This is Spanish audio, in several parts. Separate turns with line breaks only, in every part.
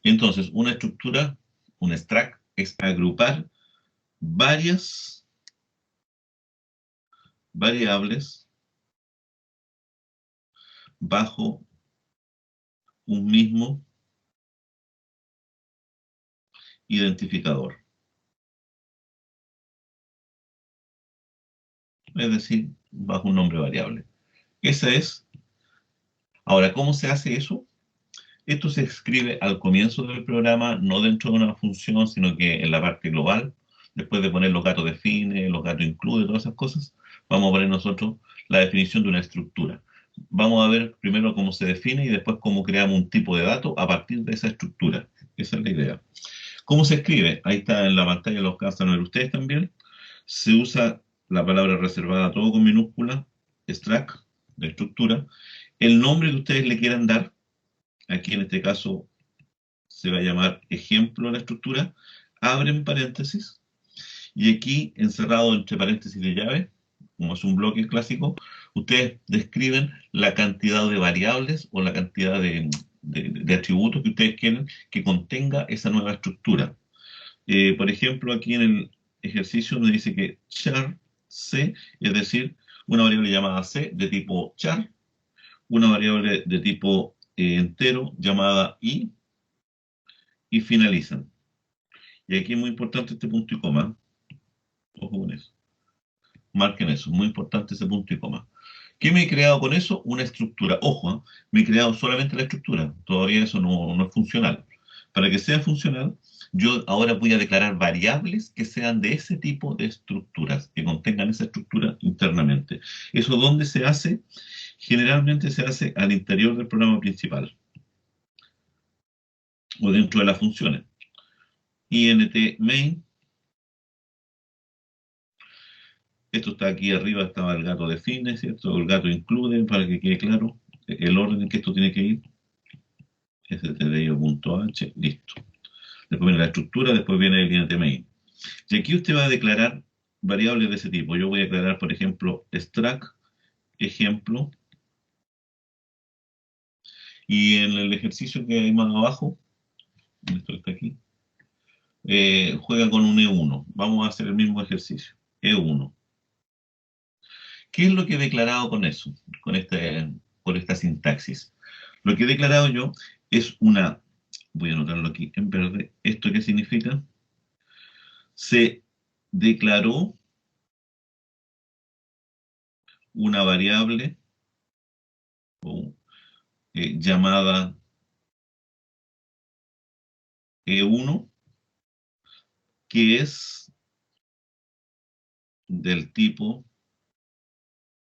Entonces, una estructura, un struct, es agrupar varias variables bajo un mismo identificador. Es decir, bajo un nombre variable. Esa es. Ahora, ¿cómo se hace eso? Esto se escribe al comienzo del programa, no dentro de una función, sino que en la parte global. Después de poner los gatos define, los gatos incluye, todas esas cosas, vamos a poner nosotros la definición de una estructura. Vamos a ver primero cómo se define y después cómo creamos un tipo de dato a partir de esa estructura. Esa es la idea. ¿Cómo se escribe? Ahí está en la pantalla, los alcanzan a ver ustedes también. Se usa la palabra reservada todo con minúscula, struct, de estructura. El nombre que ustedes le quieran dar, aquí en este caso se va a llamar ejemplo a la estructura, abren paréntesis, y aquí encerrado entre paréntesis de llave, como es un bloque clásico, ustedes describen la cantidad de variables o la cantidad de atributos que ustedes quieren que contenga esa nueva estructura. Por ejemplo, aquí en el ejercicio nos dice que char c, es decir, una variable llamada c de tipo char, una variable de tipo entero llamada y finalizan. Y aquí es muy importante este punto y coma. Ojo con eso. Marquen eso, muy importante ese punto y coma. ¿Qué me he creado con eso? Una estructura. Ojo, ¿eh? Me he creado solamente la estructura. Todavía eso no es funcional. Para que sea funcional, yo ahora voy a declarar variables que sean de ese tipo de estructuras, que contengan esa estructura internamente. ¿Eso dónde se hace? Generalmente se hace al interior del programa principal o dentro de las funciones. int main. Esto está aquí arriba, estaba el gato define, ¿cierto? El gato incluye, para que quede claro el orden en que esto tiene que ir. stdio.h, listo. Después viene la estructura, después viene el int main. Y aquí usted va a declarar variables de ese tipo. Yo voy a declarar, por ejemplo, struct, ejemplo, y en el ejercicio que hay más abajo, esto está aquí, juega con un E1. Vamos a hacer el mismo ejercicio. E1. ¿Qué es lo que he declarado con eso? Con esta sintaxis. Lo que he declarado yo es una, voy a anotarlo aquí en verde, ¿esto qué significa? Se declaró una variable llamada E1 que es del tipo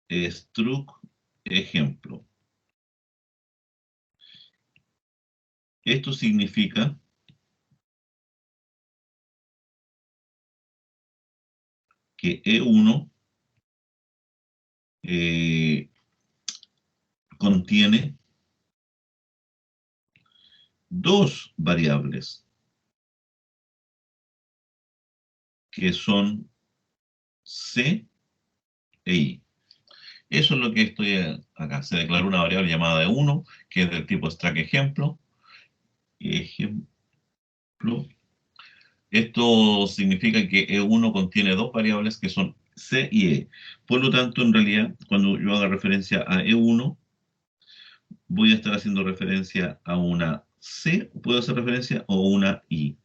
struct ejemplo. Esto significa que E1 contiene dos variables que son C e I. Eso es lo que estoy acá. Se declaró una variable llamada E1 que es del tipo struct ejemplo. Ejemplo. Esto significa que E1 contiene dos variables que son C y E. Por lo tanto, en realidad, cuando yo haga referencia a E1, voy a estar haciendo referencia a una C, puedo hacer referencia, o una I.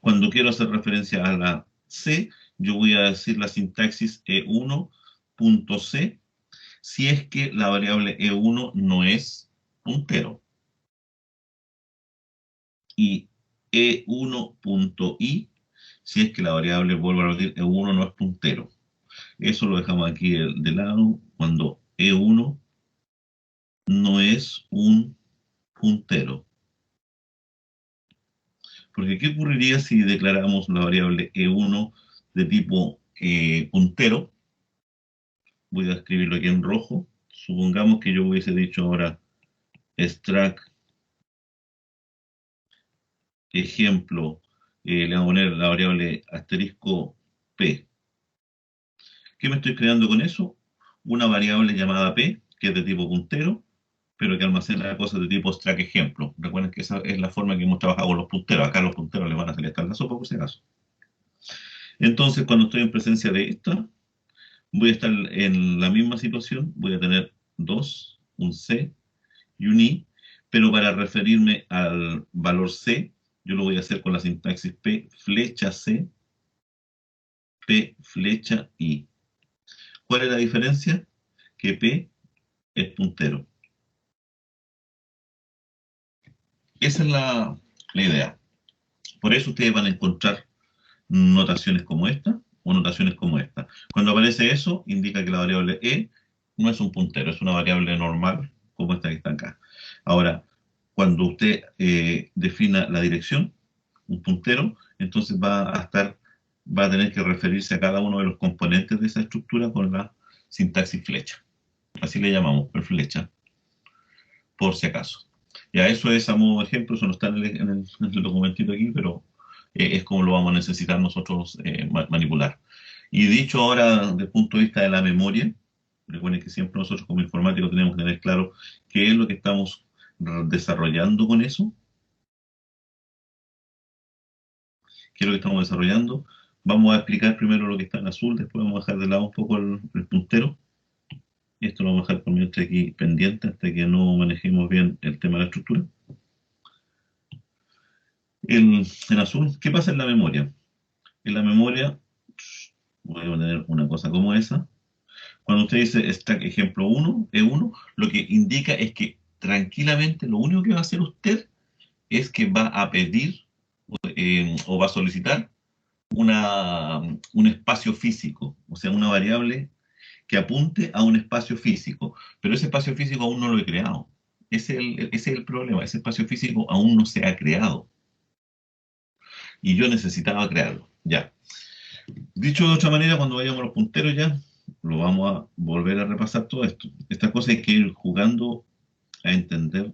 Cuando quiero hacer referencia a la C, yo voy a decir la sintaxis E1.C si es que la variable E1 no es puntero. Y E1.I si es que la variable, vuelvo a repetir, E1 no es puntero. Eso lo dejamos aquí de lado cuando E1 no es un puntero. Porque ¿qué ocurriría si declaramos la variable E1 de tipo puntero? Voy a escribirlo aquí en rojo. Supongamos que yo hubiese dicho ahora struct ejemplo, le vamos a poner la variable asterisco P. ¿Qué me estoy creando con eso? Una variable llamada P, que es de tipo puntero, pero que almacena cosas de tipo stack ejemplo. Recuerden que esa es la forma que hemos trabajado con los punteros. Acá los punteros les van a salir hasta en la sopa, por si acaso. Entonces, cuando estoy en presencia de esta, voy a estar en la misma situación. Voy a tener 2, un C y un I, pero para referirme al valor C, yo lo voy a hacer con la sintaxis P flecha C, P flecha I. ¿Cuál es la diferencia? Que P es puntero. Esa es la idea. Por eso ustedes van a encontrar notaciones como esta o notaciones como esta. Cuando aparece eso, indica que la variable E no es un puntero, es una variable normal como esta que está acá. Ahora, cuando usted defina la dirección, un puntero, entonces va a tener que referirse a cada uno de los componentes de esa estructura con la sintaxis flecha. Así le llamamos, per flecha, por si acaso. Ya eso es a modo de ejemplo, eso no está en el documentito aquí, pero es como lo vamos a necesitar nosotros manipular. Y dicho ahora desde el punto de vista de la memoria, recuerden que siempre nosotros como informáticos tenemos que tener claro qué es lo que estamos desarrollando con eso, qué es lo que estamos desarrollando. Vamos a explicar primero lo que está en azul, después vamos a dejar de lado un poco el puntero. Y esto lo vamos a dejar por mientras aquí pendiente hasta que no manejemos bien el tema de la estructura. En azul, ¿qué pasa en la memoria? En la memoria, voy a poner una cosa como esa. Cuando usted dice stack ejemplo 1, E1, lo que indica es que tranquilamente lo único que va a hacer usted es que va a pedir o va a solicitar un espacio físico, o sea, una variable que apunte a un espacio físico. Pero ese espacio físico aún no lo he creado. Ese es el problema, ese espacio físico aún no se ha creado. Y yo necesitaba crearlo. Ya. Dicho de otra manera, cuando vayamos a los punteros ya, lo vamos a volver a repasar todo esto. Esta cosa hay que ir jugando a entender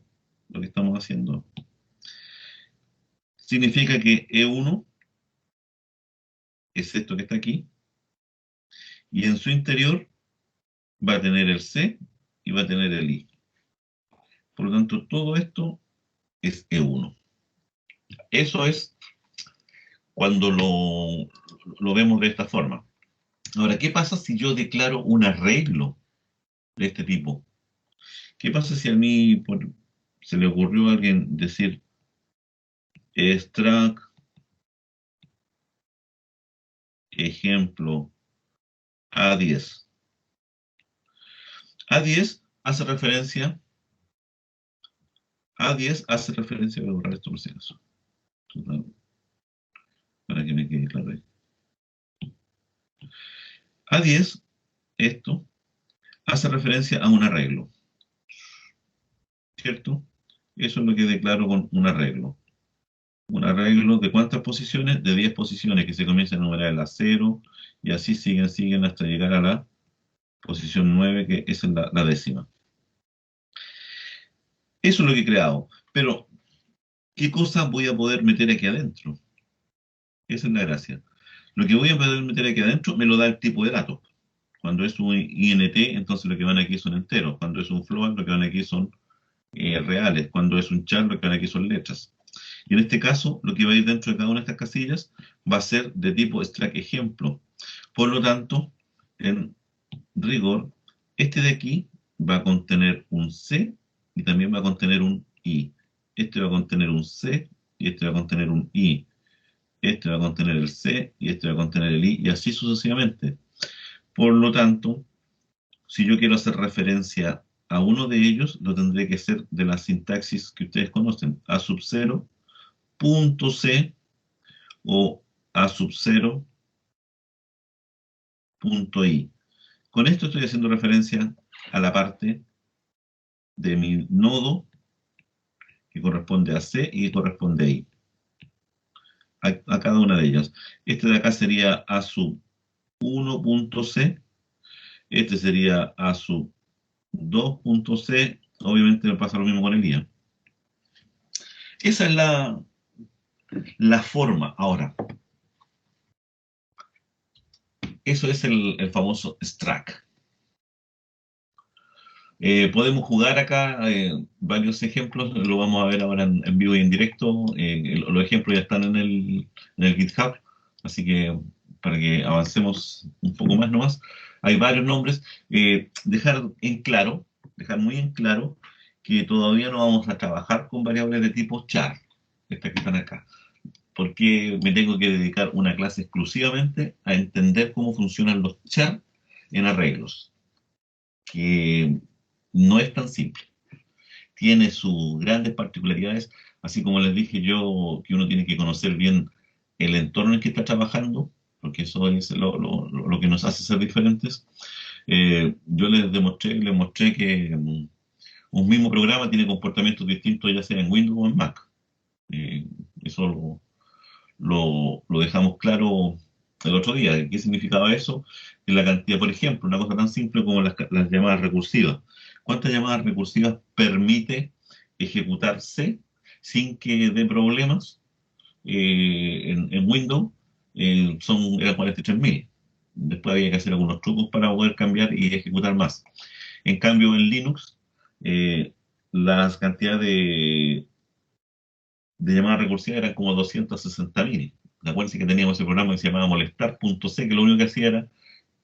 lo que estamos haciendo. Significa que E1 es esto que está aquí, y en su interior va a tener el C y va a tener el I. Por lo tanto, todo esto es E1. Eso es cuando lo vemos de esta forma. Ahora, ¿qué pasa si yo declaro un arreglo de este tipo? ¿Qué pasa si a mí se le ocurrió a alguien decir extract ejemplo A10? A10 hace referencia, voy a borrar esto por si acaso, para que me quede claro ahí. A10, esto, hace referencia a un arreglo, ¿cierto? Eso es lo que declaro con un arreglo. Un arreglo de cuántas posiciones? De 10 posiciones que se comienzan a numerar en la 0 y así siguen hasta llegar a la posición 9, que esa es la décima. Eso es lo que he creado. Pero, ¿qué cosa voy a poder meter aquí adentro? Esa es la gracia. Lo que voy a poder meter aquí adentro me lo da el tipo de datos. Cuando es un INT, entonces lo que van aquí son enteros. Cuando es un float, lo que van aquí son reales. Cuando es un char, lo que van aquí son letras. Y en este caso, lo que va a ir dentro de cada una de estas casillas va a ser de tipo stack ejemplo. Por lo tanto, en rigor, este de aquí va a contener un C y también va a contener un I. Este va a contener un C y este va a contener un I. Este va a contener el C y este va a contener el I y así sucesivamente. Por lo tanto, si yo quiero hacer referencia a uno de ellos, lo tendré que hacer de la sintaxis que ustedes conocen, A sub 0, punto C o A sub 0, punto I. Con esto estoy haciendo referencia a la parte de mi nodo que corresponde a C y que corresponde a I. A cada una de ellas. Este de acá sería A sub 1.c, este sería A sub 2.c, obviamente me pasa lo mismo con el IA. Esa es la forma. Ahora, eso es el famoso stack. Podemos jugar acá varios ejemplos, lo vamos a ver ahora en vivo y en directo. Los ejemplos ya están en el GitHub, así que para que avancemos un poco más nomás. Hay varios nombres. Dejar muy en claro que todavía no vamos a trabajar con variables de tipo char, estas que están acá, porque me tengo que dedicar una clase exclusivamente a entender cómo funcionan los char en arreglos, que no es tan simple. Tiene sus grandes particularidades, así como les dije yo, que uno tiene que conocer bien el entorno en que está trabajando, porque eso es lo que nos hace ser diferentes. Yo les mostré que un mismo programa tiene comportamientos distintos, ya sea en Windows o en Mac. Eh, Eso lo dejamos claro el otro día. ¿Qué significaba eso? Que la cantidad, por ejemplo, una cosa tan simple como las llamadas recursivas. ¿Cuántas llamadas recursivas permite ejecutarse sin que dé problemas? En Windows eran 43.000. Después había que hacer algunos trucos para poder cambiar y ejecutar más. En cambio, en Linux, eh, las cantidades de llamadas recursivas eran como 260.000. Acuérdense que teníamos ese programa que se llamaba molestar.c, que lo único que hacía era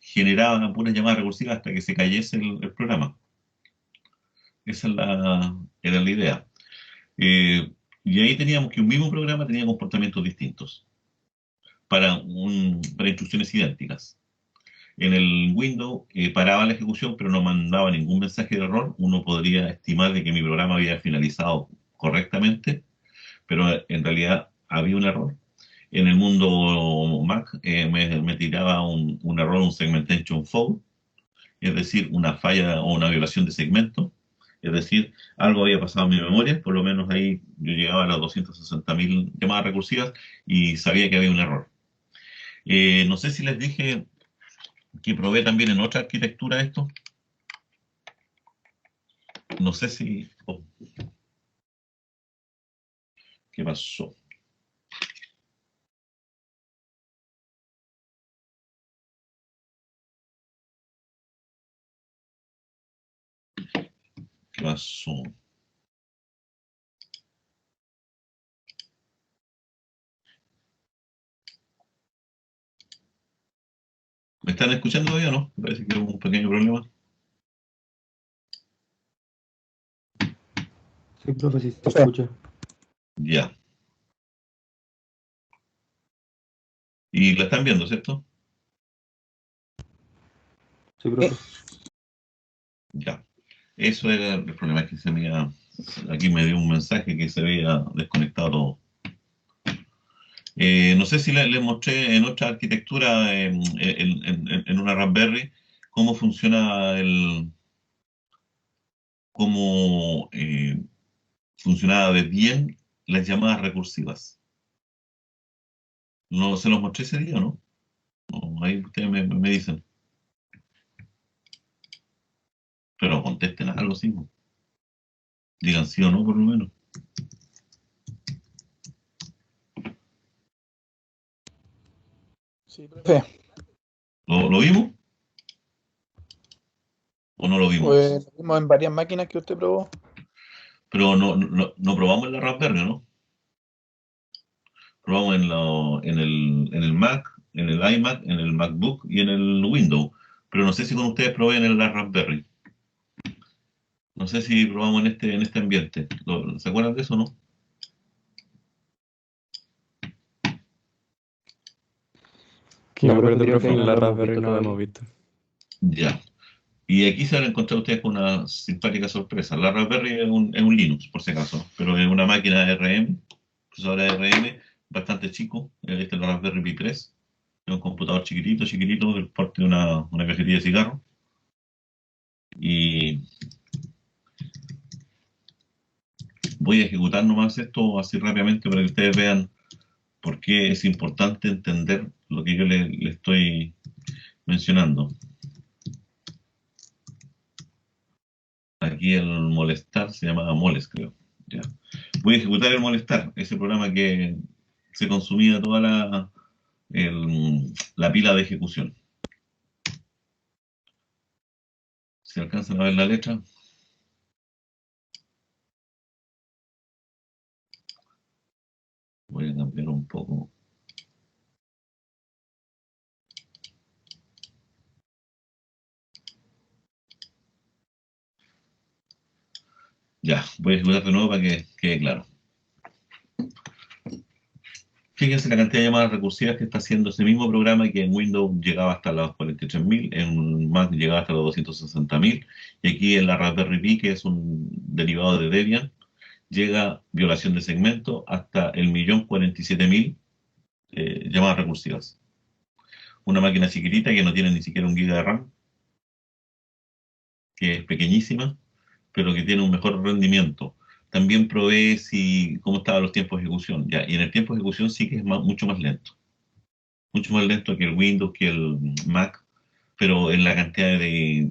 generaba puras llamadas recursivas hasta que se cayese el programa. Esa era la idea. Y ahí teníamos que un mismo programa tenía comportamientos distintos para instrucciones idénticas. En el Windows paraba la ejecución, pero no mandaba ningún mensaje de error. Uno podría estimar de que mi programa había finalizado correctamente, pero en realidad había un error. En el mundo Mac me tiraba un error, un segmentation fault, es decir, una falla o una violación de segmento. Es decir, algo había pasado en mi memoria, por lo menos ahí yo llegaba a las 260.000 llamadas recursivas y sabía que había un error. No sé si les dije que probé también en otra arquitectura esto. No sé si... oh, ¿qué pasó? ¿Qué pasó? ¿Me están escuchando todavía o no? Parece que hubo un pequeño problema.
Sí, profe, sí se escucha.
Ya. Y la están viendo, ¿cierto?
Sí, profe.
Ya. Eso era el problema, que aquí me dio un mensaje que se había desconectado todo. No sé si les mostré en otra arquitectura, en una Raspberry, cómo funciona cómo funcionaba de bien las llamadas recursivas. ¿No se los mostré ese día, no? No, ahí ustedes me dicen. Pero contesten algo, sí. Digan sí o no, por lo menos.
Sí, profe.
¿Lo vimos? ¿O no lo vimos?
Pues lo vimos en varias máquinas que usted probó.
Pero no probamos en la Raspberry, ¿no? Probamos en el Mac, en el iMac, en el MacBook y en el Windows. Pero no sé si con ustedes probé en la Raspberry. No sé si probamos en este ambiente. ¿Se acuerdan de eso, no?
Que yo me acuerdo,
creo
profe,
que
en
en
la
la
Raspberry no lo
todavía.
hemos visto.
Ya. Y aquí se van a encontrar ustedes con una simpática sorpresa. La Raspberry es un Linux, por si acaso, pero es una máquina RM, procesadora RM, bastante chico. Este es la Raspberry Pi 3. Es un computador chiquitito, chiquitito, del porte de una cajetilla de cigarro. Y voy a ejecutar nomás esto así rápidamente para que ustedes vean por qué es importante entender lo que yo le estoy mencionando. Aquí el molestar se llamaba moles, creo. Ya. Voy a ejecutar el molestar, ese programa que se consumía toda la pila de ejecución. ¿Se alcanzan a ver la letra? voy a cambiar un poco. Ya, voy a ejecutar de nuevo para que quede claro. Fíjense la cantidad de llamadas recursivas que está haciendo ese mismo programa, que en Windows llegaba hasta los 43.000, en Mac llegaba hasta los 260.000, y aquí en la Raspberry Pi, que es un derivado de Debian, llega violación de segmento hasta el 1.047.000 llamadas recursivas. Una máquina chiquitita que no tiene ni siquiera 1 GB de RAM, que es pequeñísima, pero que tiene un mejor rendimiento. También provee cómo estaban los tiempos de ejecución. Ya, y en el tiempo de ejecución sí que es mucho más lento. Mucho más lento que el Windows, que el Mac, pero en la cantidad de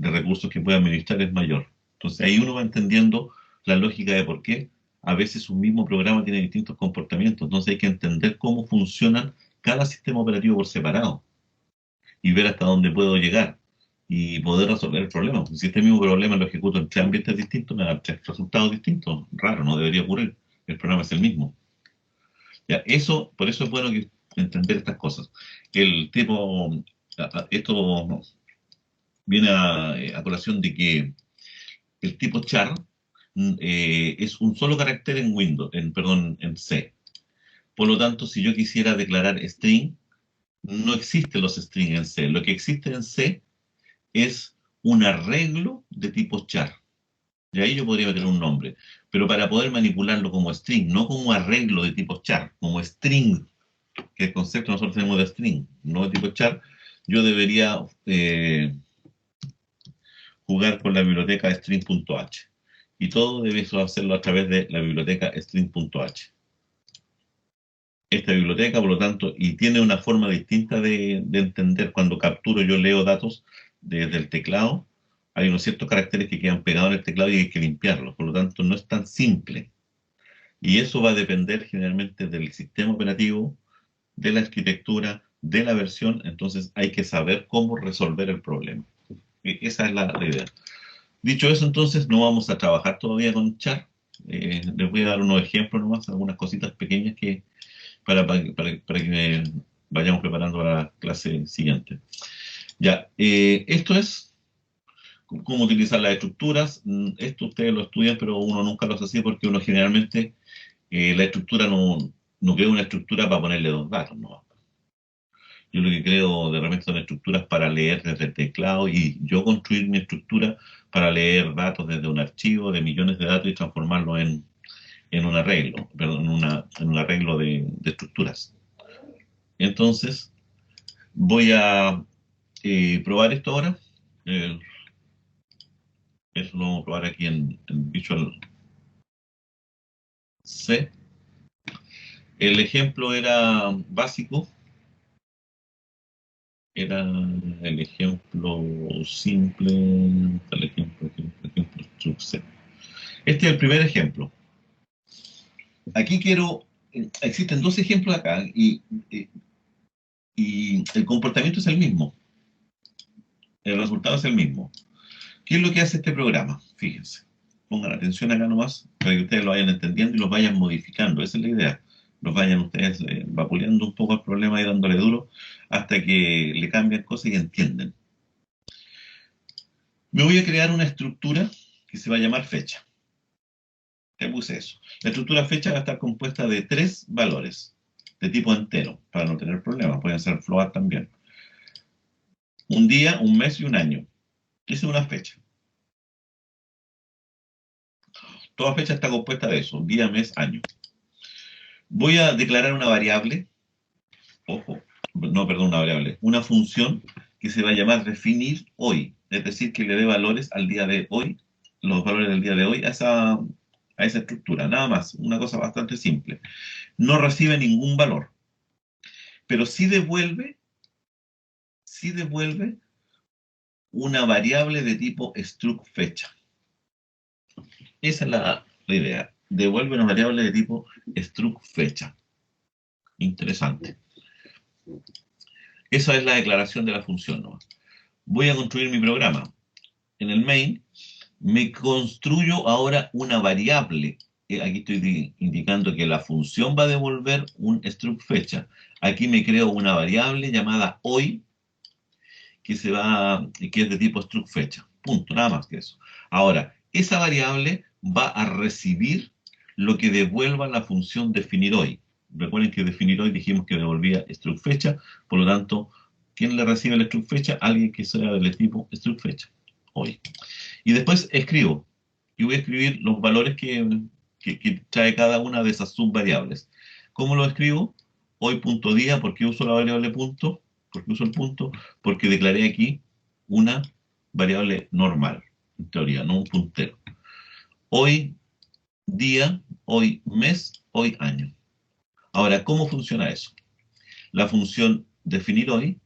recursos que puede administrar es mayor. Entonces ahí uno va entendiendo la lógica de por qué a veces un mismo programa tiene distintos comportamientos. Entonces hay que entender cómo funcionan cada sistema operativo por separado y ver hasta dónde puedo llegar y poder resolver el problema. Si este mismo problema lo ejecuto en 3 ambientes distintos, me da 3 resultados distintos. Raro, no debería ocurrir. El programa es el mismo. Ya, por eso es bueno entender estas cosas. Esto viene a colación de que el tipo char es un solo carácter en Windows, perdón, en C. Por lo tanto, si yo quisiera declarar string, no existen los strings en C. Lo que existe en C es un arreglo de tipo char. Y ahí yo podría meter un nombre. Pero para poder manipularlo como string, no como arreglo de tipo char, como string, que el concepto nosotros tenemos de string, no de tipo char, yo debería jugar con la biblioteca string.h. Y todo debe hacerlo a través de la biblioteca string.h. Esta biblioteca, por lo tanto, y tiene una forma distinta de entender cuando capturo, yo leo datos desde el teclado, hay unos ciertos caracteres que quedan pegados en el teclado y hay que limpiarlos, por lo tanto no es tan simple. Y eso va a depender generalmente del sistema operativo, de la arquitectura, de la versión, entonces hay que saber cómo resolver el problema. Esa es la idea. Dicho eso, entonces, no vamos a trabajar todavía con char. Les voy a dar unos ejemplos nomás, algunas cositas pequeñas para que vayamos preparando para la clase siguiente. Ya, esto es cómo utilizar las estructuras. Esto ustedes lo estudian, pero uno nunca lo hace así porque uno generalmente la estructura no crea una estructura para ponerle 2 datos, ¿no? Yo lo que creo de repente son estructuras para leer desde el teclado y yo construir mi estructura para leer datos desde un archivo de millones de datos y transformarlo en un arreglo, perdón, en un arreglo de estructuras. Entonces, voy a probar esto ahora. Eso lo vamos a probar aquí en Visual C. El ejemplo era básico. Era el ejemplo simple. El ejemplo struct C. Este es el primer ejemplo. Aquí existen 2 ejemplos acá y el comportamiento es el mismo. El resultado es el mismo. ¿Qué es lo que hace este programa? Fíjense. Pongan atención acá nomás para que ustedes lo vayan entendiendo y los vayan modificando. Esa es la idea. Los vayan ustedes vapuleando un poco el problema y dándole duro hasta que le cambian cosas y entienden. Me voy a crear una estructura que se va a llamar fecha. Te puse eso. La estructura fecha va a estar compuesta de 3 valores de tipo entero, para no tener problemas. Pueden ser float también. Un día, un mes y un año. Esa es una fecha. Toda fecha está compuesta de eso, día, mes, año. Voy a declarar una variable, ojo, no, perdón, una variable, una función que se va a llamar definir hoy, es decir, que le dé valores al día de hoy, los valores del día de hoy a esa estructura, nada más, una cosa bastante simple. No recibe ningún valor, pero sí devuelve una variable de tipo struct fecha. Esa es la idea. Devuelve una variable de tipo struct fecha. Interesante. Esa es la declaración de la función, ¿no? Voy a construir mi programa. En el main me construyo ahora una variable aquí estoy indicando que la función va a devolver un struct fecha. Aquí me creo una variable llamada hoy, que es de tipo struct fecha. Punto, nada más que eso. Ahora, esa variable va a recibir lo que devuelva la función definir hoy. Recuerden que definir hoy dijimos que devolvía struct fecha, por lo tanto, ¿quién le recibe el struct fecha? Alguien que sea del tipo struct fecha, hoy. Y después escribo, y voy a escribir los valores que trae cada una de esas subvariables. ¿Cómo lo escribo? Hoy.día, ¿por qué uso la variable punto? ¿Por qué uso el punto? Porque declaré aquí una variable normal, en teoría, no un puntero. Hoy día, hoy mes, hoy año. Ahora, ¿cómo funciona eso? La función definir hoy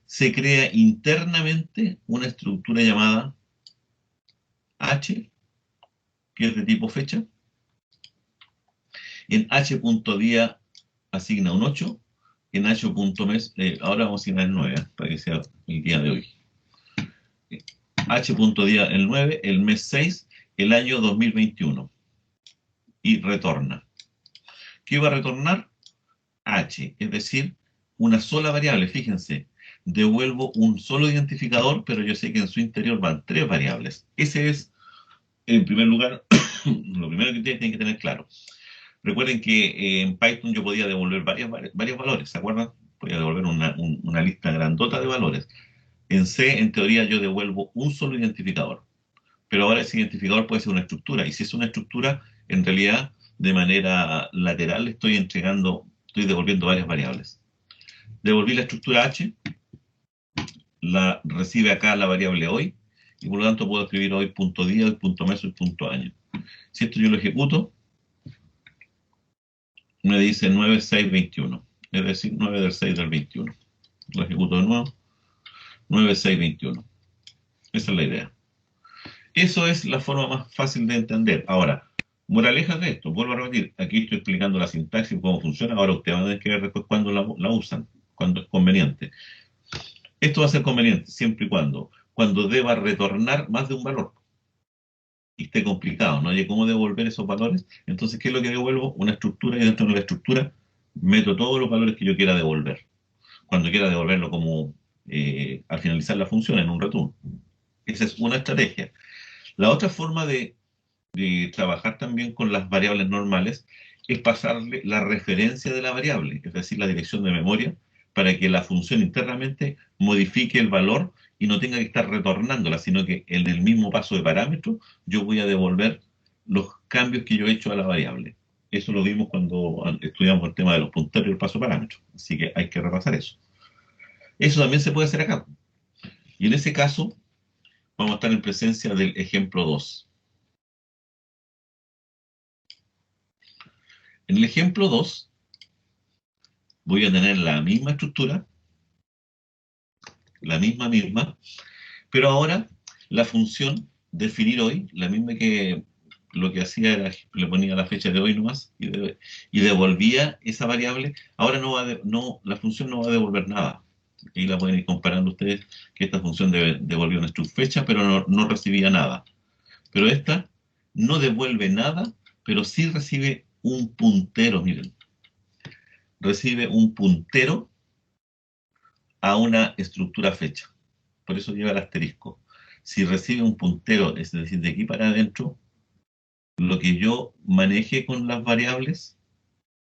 se crea internamente una estructura llamada h, que es de tipo fecha. En h.día asigna un 8, en h.mes, ahora vamos a asignar el 9, para que sea el día de hoy. h.día el 9, el mes 6, el año 2021. Y retorna. ¿Qué va a retornar? H, es decir, una sola variable. Fíjense, devuelvo un solo identificador, pero yo sé que en su interior van 3 variables. Ese es, en primer lugar, lo primero que ustedes tienen que tener claro. Recuerden que en Python yo podía devolver varios valores, ¿se acuerdan? Podía devolver una lista grandota de valores. En C, en teoría, yo devuelvo un solo identificador. Pero ahora ese identificador puede ser una estructura. Y si es una estructura, en realidad, de manera lateral, estoy devolviendo varias variables. Devolví la estructura H, la recibe acá la variable hoy, y por lo tanto puedo escribir hoy.día, hoy.mes, hoy.año. Si esto yo lo ejecuto, me dice 9.6.21, es decir, 9 del 6 del 21. Lo ejecuto de nuevo, 9.6.21. Esa es la idea. Eso es la forma más fácil de entender. Ahora, moralejas de esto, vuelvo a repetir, aquí estoy explicando la sintaxis, cómo funciona, ahora ustedes van a tener que ver después cuándo la usan, cuándo es conveniente. Esto va a ser conveniente siempre y cuando deba retornar más de un valor y esté complicado, no hay cómo devolver esos valores. Entonces, ¿qué es lo que devuelvo? Una estructura, y dentro de la estructura meto todos los valores que yo quiera devolver. Cuando quiera devolverlo como al finalizar la función en un return. Esa es una estrategia. La otra forma de trabajar también con las variables normales es pasarle la referencia de la variable, es decir, la dirección de memoria, para que la función internamente modifique el valor y no tenga que estar retornándola, sino que en el mismo paso de parámetro yo voy a devolver los cambios que yo he hecho a la variable. Eso lo vimos cuando estudiamos el tema de los punteros y el paso de parámetro, así que hay que repasar eso. Eso también se puede hacer acá. Y en ese caso vamos a estar en presencia del ejemplo 2. En el ejemplo 2 voy a tener la misma estructura, la misma, pero ahora la función definir hoy, la misma que lo que hacía era, le ponía la fecha de hoy nomás y devolvía esa variable, ahora la función no va a devolver nada. Ahí la pueden ir comparando ustedes, que esta función devolvió una struct fecha, pero no recibía nada. Pero esta no devuelve nada, pero sí recibe un puntero, miren. Recibe un puntero a una estructura fecha. Por eso lleva el asterisco. Si recibe un puntero, es decir, de aquí para adentro, lo que yo maneje con las variables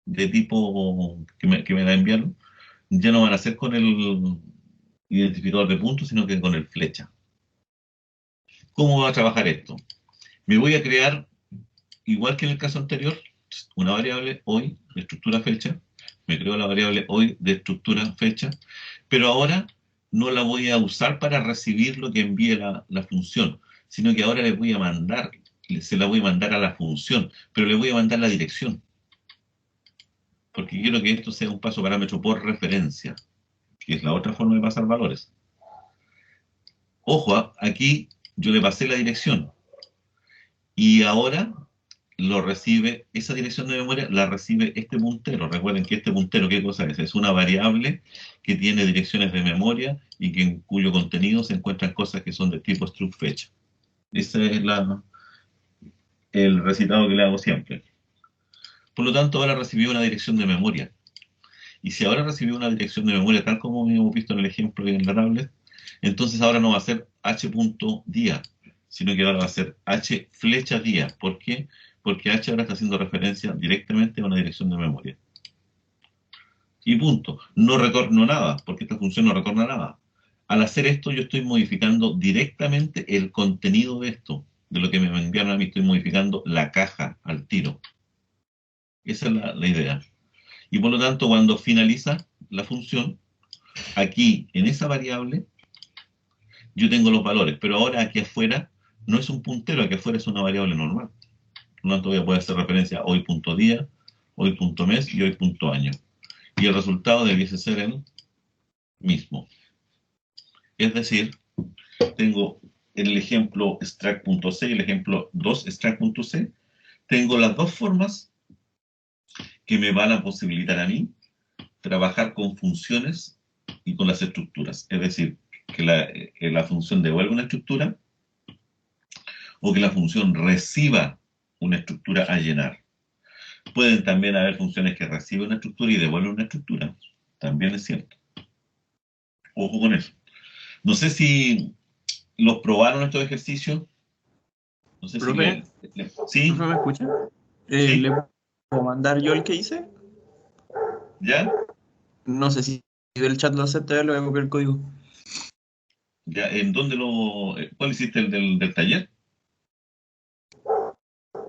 de tipo que me la enviaron, ya no van a ser con el identificador de puntos, sino que con el flecha. ¿Cómo va a trabajar esto? Me voy a crear, igual que en el caso anterior, una variable hoy de estructura fecha. Me creo la variable hoy de estructura fecha, pero ahora no la voy a usar para recibir lo que envíe la función, sino que ahora se la voy a mandar a la función, pero le voy a mandar la dirección, porque quiero que esto sea un paso parámetro por referencia, que es la otra forma de pasar valores. Ojo, aquí yo le pasé la dirección, y ahora esa dirección de memoria la recibe este puntero. Recuerden que este puntero, ¿qué cosa es? Es una variable que tiene direcciones de memoria y en cuyo contenido se encuentran cosas que son de tipo struct fecha. Esa es el recitado que le hago siempre. Por lo tanto, ahora recibí una dirección de memoria. Y si ahora recibí una dirección de memoria, tal como hemos visto en el ejemplo en la tablet, entonces ahora no va a ser h.dia, sino que ahora va a ser h flecha día. ¿Por qué? Porque h ahora está haciendo referencia directamente a una dirección de memoria. Y punto. No retorno nada, porque esta función no retorna nada. Al hacer esto, yo estoy modificando directamente el contenido de esto, de lo que me enviaron a mí, estoy modificando la caja al tiro. Esa es la idea. Y por lo tanto, cuando finaliza la función, aquí en esa variable, yo tengo los valores, pero ahora aquí afuera no es un puntero, aquí afuera es una variable normal. Por lo tanto, voy a poder hacer referencia a hoy.día, hoy.mes y hoy.año. Y el resultado debiese ser el mismo. Es decir, tengo en el ejemplo extract.c y el ejemplo 2 extract.c, tengo las dos formas que me van a posibilitar a mí trabajar con funciones y con las estructuras. Es decir, que la función devuelve una estructura o que la función reciba una estructura a llenar. Pueden también haber funciones que reciben una estructura y devuelven una estructura. También es cierto. Ojo con eso. No sé si los probaron estos ejercicios. No sé si
Profe,
¿sí?
¿profe me escucha?
¿Sí?
¿Le puedo mandar yo el que hice?
¿Ya?
No sé si del chat lo acepta, le voy a copiar el código.
¿Ya? ¿En dónde cuál hiciste el del taller?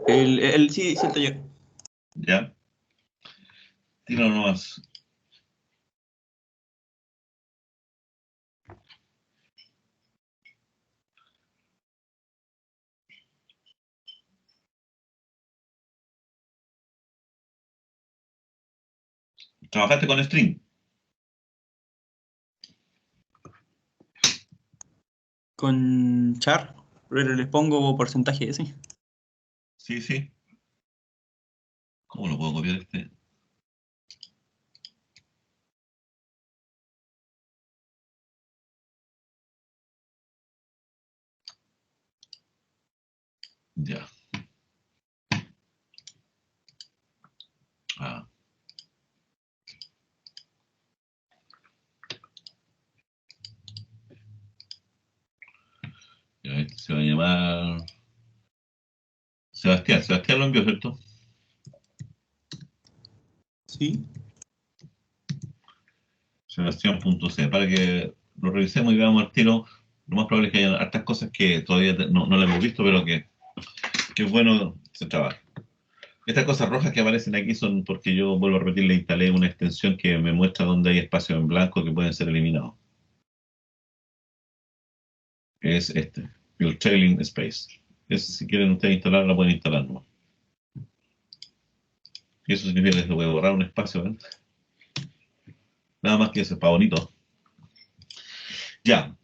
Sí, el taller.
¿Ya? Tíralo nomás. ¿Trabajaste con string?
Con char, pero les pongo porcentaje ese.
Sí, sí. ¿Cómo lo puedo copiar este? Ya. Ah. Ya, este se va a llamar Sebastián. Sebastián lo envió, ¿cierto?
Sí.
Sebastián.c, para que lo revisemos y veamos al tiro. Lo más probable es que haya hartas cosas que todavía no las hemos visto, pero que es bueno se trabaja. Estas cosas rojas que aparecen aquí son porque yo, vuelvo a repetir, le instalé una extensión que me muestra dónde hay espacios en blanco que pueden ser eliminados. Es el trailing space. Si quieren ustedes instalarlo, la pueden instalar, ¿no? Y eso significa que se puede borrar un espacio, ¿ven? Nada más que eso, para bonito. Ya.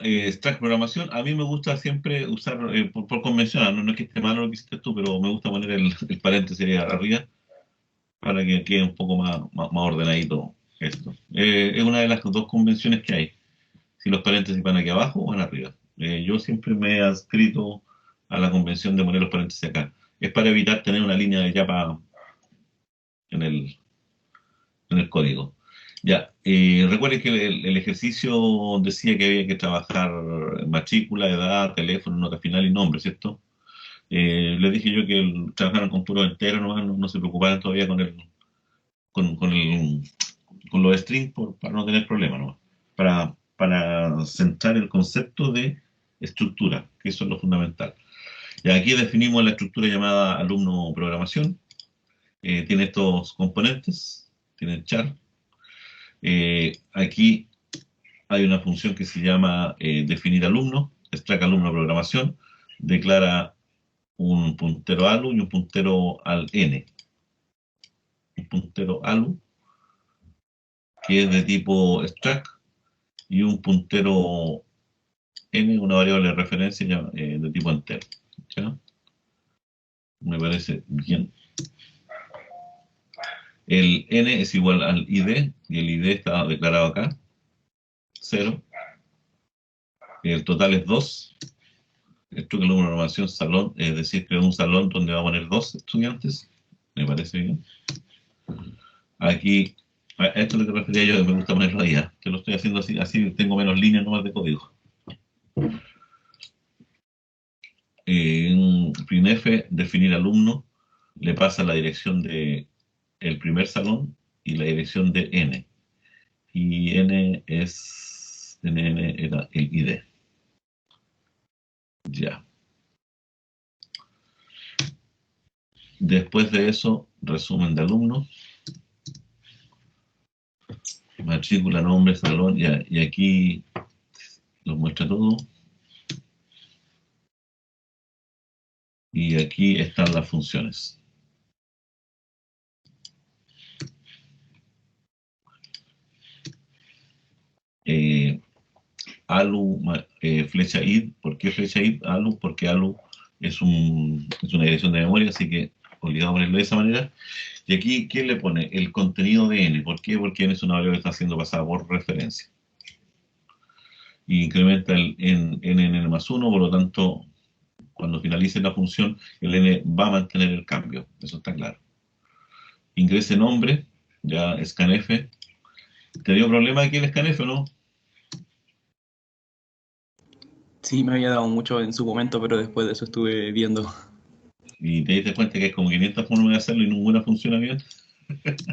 Extract programación, a mí me gusta siempre usar, por convencional, no es que esté malo lo que hiciste tú, pero me gusta poner el paréntesis ahí arriba para que quede un poco más ordenadito esto. Es una de las dos convenciones que hay. Si los paréntesis van aquí abajo o van arriba. Yo siempre me he adscrito a la convención de poner los paréntesis acá. Es para evitar tener una línea de llapa en el código. Ya, recuerden que el ejercicio decía que había que trabajar matrícula, edad, teléfono, nota final y nombre, ¿cierto? Les dije yo que trabajaran con puro entero, no se preocuparan todavía con, con, el, con los strings para no tener problemas, ¿no? Para centrar el concepto de estructura, que eso es lo fundamental. Y aquí definimos la estructura llamada alumno programación. Tiene estos componentes, tiene el char. Aquí hay una función que se llama definir alumno, extract alumno programación, declara un puntero alu y un puntero al n. Un puntero alu, que es de tipo extract, y un puntero n, una variable de referencia de tipo entero. ¿Ya? Me parece bien. El n es igual al id, y el id está declarado acá, 0. El total es 2. Esto que la programación salón, es decir, que es un salón donde va a poner 2 estudiantes, me parece bien. Aquí, a esto es lo que refería yo, que me gusta ponerlo ahí, ¿eh? Que lo estoy haciendo así, así tengo menos líneas nomás de código. En printf, definir alumno, le pasa la dirección de el primer salón y la dirección de n. Y n era el id. Ya. Después de eso, resumen de alumnos, matrícula, nombre, salón, ya, y aquí lo muestra todo. Y aquí están las funciones. ALU, flecha id. ¿Por qué flecha id? ALU, porque ALU es una dirección de memoria, así que obligado a ponerlo de esa manera. Y aquí, ¿quién le pone? El contenido de n. ¿Por qué? Porque n es una variable que está siendo pasada por referencia. Y incrementa el n más 1, por lo tanto, cuando finalice la función, el n va a mantener el cambio. Eso está claro. Ingrese nombre, ya scanf. ¿Te dio problema aquí el scanf o no?
Sí, me había dado mucho en su momento, pero después de eso estuve viendo.
Y te diste cuenta que hay como 500 formas de hacerlo y ninguna funciona bien.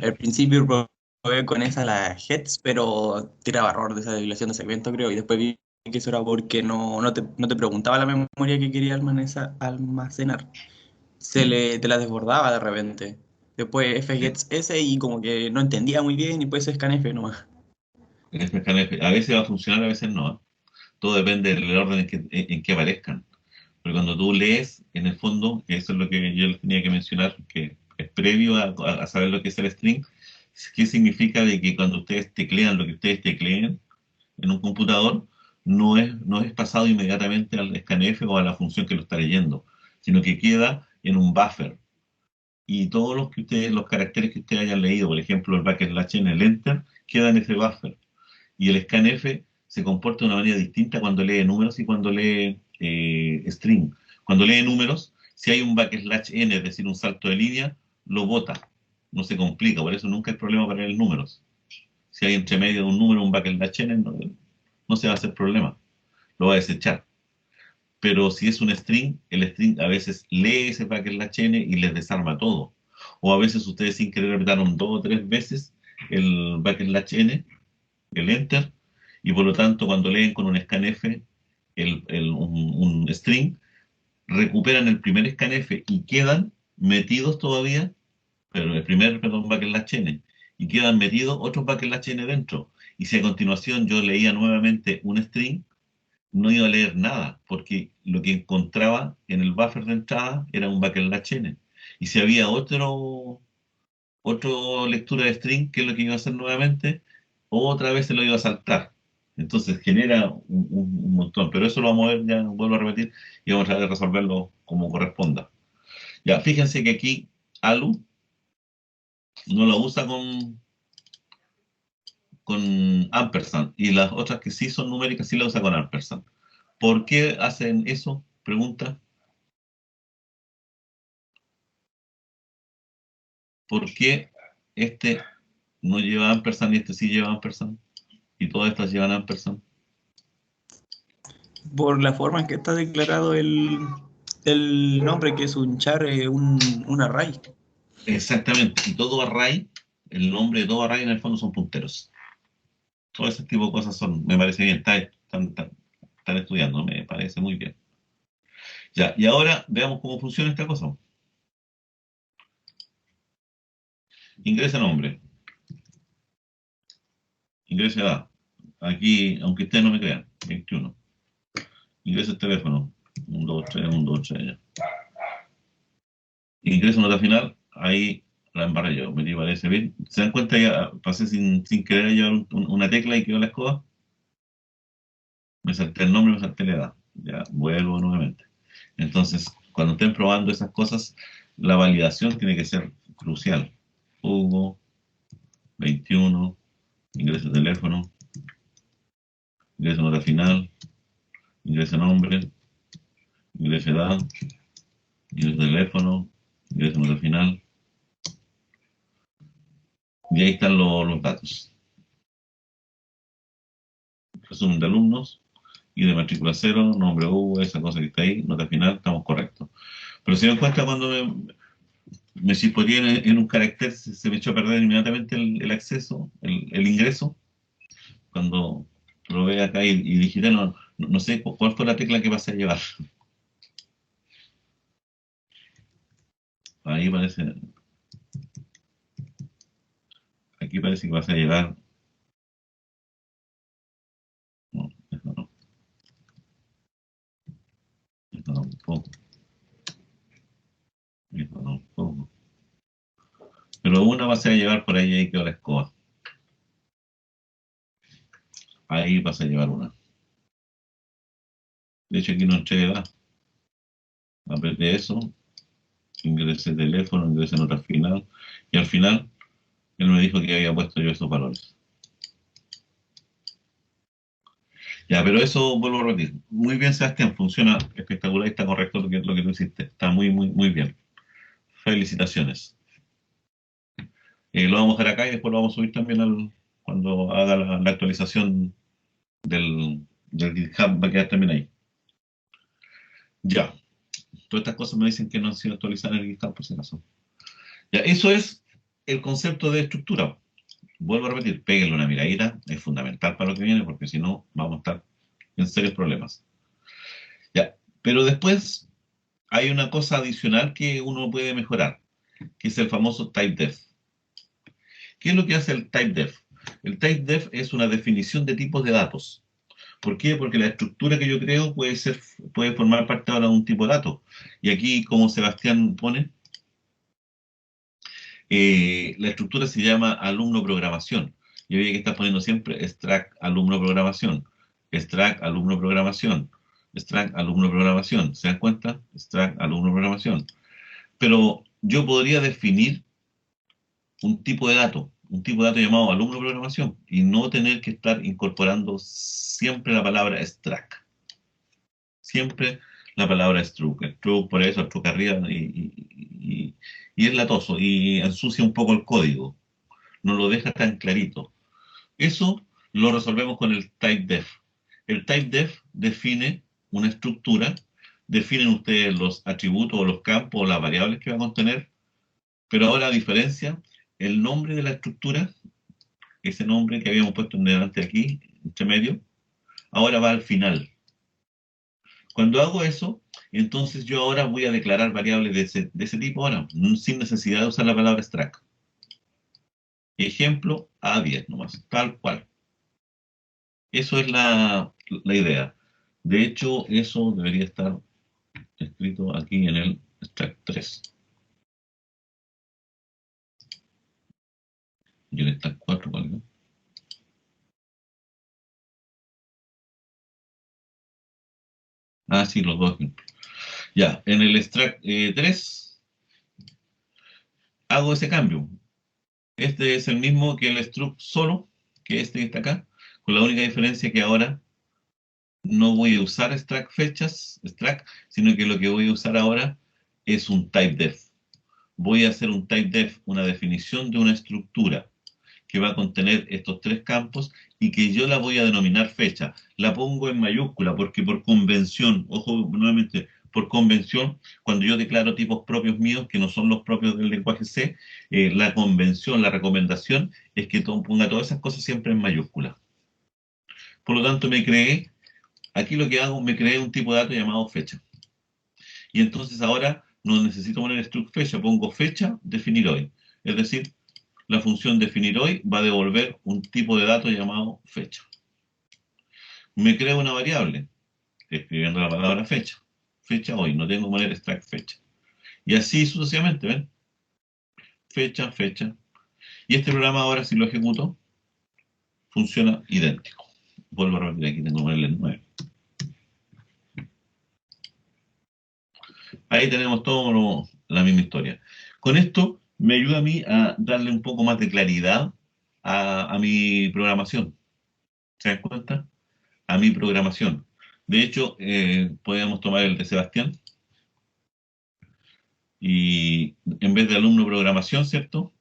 Al principio probé con esa la Heads, pero tiraba error de esa declaración de segmento, creo, y después vi que eso era porque no te preguntaba la memoria que quería almacenar. Te la desbordaba de repente. Después
Sí,
fgets s y como que no entendía muy bien y pues scanf nomás.
el scanf a veces va a funcionar, a veces no. Todo depende del orden en que aparezcan. Pero cuando tú lees, en el fondo, que eso es lo que yo les tenía que mencionar, que es previo a saber lo que es el string, ¿qué significa de que cuando ustedes teclean lo que ustedes tecleen en un computador, no es pasado inmediatamente al scanf o a la función que lo está leyendo, sino que queda en un buffer. Y todos los caracteres que ustedes hayan leído, por ejemplo, el backslash n, el enter, queda en ese buffer. Y el scanf se comporta de una manera distinta cuando lee números y cuando lee string. Cuando lee números, si hay un backslash n, es decir, un salto de línea, lo bota, no se complica, por eso nunca hay problema para leer números. Si hay entre medio de un número un backslash n, no se va a hacer problema, lo va a desechar. Pero si es un string, el string a veces lee ese backslash n y les desarma todo. O a veces ustedes sin querer apretaron 2 o 3 veces el backslash n, el enter, y por lo tanto cuando leen con un scanf un string, recuperan el primer scanf y quedan metidos todavía, pero el primer, perdón, backslash n, y quedan metidos otros backslash n dentro. Y si a continuación yo leía nuevamente un string, no iba a leer nada, porque lo que encontraba en el buffer de entrada era un backslash n. Y si había otra lectura de string, ¿qué es lo que iba a hacer nuevamente? Otra vez se lo iba a saltar. Entonces genera un montón, pero eso lo vamos a ver, ya vuelvo a repetir, y vamos a tratar de resolverlo como corresponda. Ya, fíjense que aquí ALU no lo usa con ampersand, y las otras que sí son numéricas sí la usa con ampersand. ¿Por qué hacen eso? Pregunta. ¿Por qué este no lleva ampersand y este sí lleva ampersand? Y todas estas llevan ampersand.
Por la forma en que está declarado el nombre, que es un char, un array.
Exactamente. Y todo array, el nombre de todo array en el fondo son punteros. Todo ese tipo de cosas me parece bien. Están estudiando, me parece muy bien. Ya, y ahora veamos cómo funciona esta cosa. Ingresa nombre, ingresa edad. Aquí, aunque ustedes no me crean, 21. Ingresa el teléfono, 1, 2, 3, 1, 2, 3, ya. Ingresa nota final, ahí la embarré yo, me parece bien. ¿Se dan cuenta? Ya pasé sin querer llevar una tecla y quedó la escoba. Me salté el nombre, me salté la edad. Ya, vuelvo nuevamente. Entonces, cuando estén probando esas cosas, la validación tiene que ser crucial. Hugo, 21, ingreso teléfono, ingreso nota final, ingreso nombre, ingreso de edad, ingreso de teléfono, ingreso de nota final. Y ahí están los datos. Resumen de alumnos y de matrícula 0, nombre U, esa cosa que está ahí, nota final, estamos correctos. Pero si me cuenta cuando me chispoteé en un carácter, se me echó a perder inmediatamente el acceso, el ingreso. Cuando lo ve acá y digité, no sé cuál fue la tecla que pasé a llevar. Ahí parece, aquí parece que vas a llevar. No, eso no. Eso no, un poco. Eso no, un poco. Pero una vas a llevar por ahí quedó la escoba. Ahí vas a llevar una. De hecho, aquí no entré edad. Apreté eso, ingresé teléfono, ingresé nota final. Y al final, él me dijo que había puesto yo esos valores. Ya, pero eso vuelvo a repetir. Muy bien, Sebastián, funciona espectacular y está correcto lo que tú hiciste. Está muy, muy, muy bien. Felicitaciones. Lo vamos a dejar acá y después lo vamos a subir también cuando haga la actualización del GitHub, va a quedar también ahí. Ya. Todas estas cosas me dicen que no han sido actualizadas en el GitHub, por si acaso. Ya, eso es el concepto de estructura. Vuelvo a repetir, péguenle una miradita, es fundamental para lo que viene, porque si no, vamos a estar en serios problemas. Ya, pero después hay una cosa adicional que uno puede mejorar, que es el famoso typedef. ¿Qué es lo que hace el typedef? El typedef es una definición de tipos de datos. ¿Por qué? Porque la estructura que yo creo puede formar parte ahora de un tipo de dato. Y aquí, como Sebastián pone, la estructura se llama alumno programación. Y había que estar poniendo siempre extract alumno programación, extract alumno programación, extract alumno programación. ¿Se dan cuenta? Extract alumno programación. Pero yo podría definir un tipo de dato llamado alumno programación y no tener que estar incorporando siempre la palabra extract. Siempre la palabra struct. Struct por eso, struct arriba y es latoso y ensucia un poco el código. No lo deja tan clarito. Eso lo resolvemos con el typedef. El typedef define una estructura, definen ustedes los atributos o los campos o las variables que va a contener, pero ahora a diferencia, el nombre de la estructura, ese nombre que habíamos puesto en delante aquí, entre medio, ahora va al final. Cuando hago eso, entonces yo ahora voy a declarar variables de ese tipo ahora, sin necesidad de usar la palabra extract. Ejemplo, A10 nomás, tal cual. Eso es la idea. De hecho, eso debería estar escrito aquí en el extract 3. Y el extract 4, ¿cuál es? Ah, sí, los dos ejemplos. Ya, en el extract 3 hago ese cambio. Este es el mismo que el struct solo, que este que está acá, con la única diferencia que ahora no voy a usar extract fechas, extract, sino que lo que voy a usar ahora es un typedef. Voy a hacer un typedef, una definición de una estructura que va a contener estos tres campos y que yo la voy a denominar fecha. La pongo en mayúscula porque por convención, ojo nuevamente, por convención, cuando yo declaro tipos propios míos que no son los propios del lenguaje C, la convención, la recomendación es que ponga todas esas cosas siempre en mayúscula. Por lo tanto, aquí lo que hago, me creé un tipo de dato llamado fecha. Y entonces ahora no necesito poner struct fecha, pongo fecha, definir hoy. Es decir, la función definir hoy va a devolver un tipo de dato llamado fecha. Me creo una variable, escribiendo la palabra fecha. Fecha hoy, no tengo que poner extract fecha. Y así sucesivamente, ¿ven? Fecha, fecha. Y este programa ahora, si lo ejecuto, funciona idéntico. Vuelvo a repetir, aquí tengo que ponerle el 9. Ahí tenemos todo la misma historia. Con esto me ayuda a mí a darle un poco más de claridad a mi programación. ¿Se dan cuenta? A mi programación. De hecho, podríamos tomar el de Sebastián y en vez de alumno programación, ¿cierto?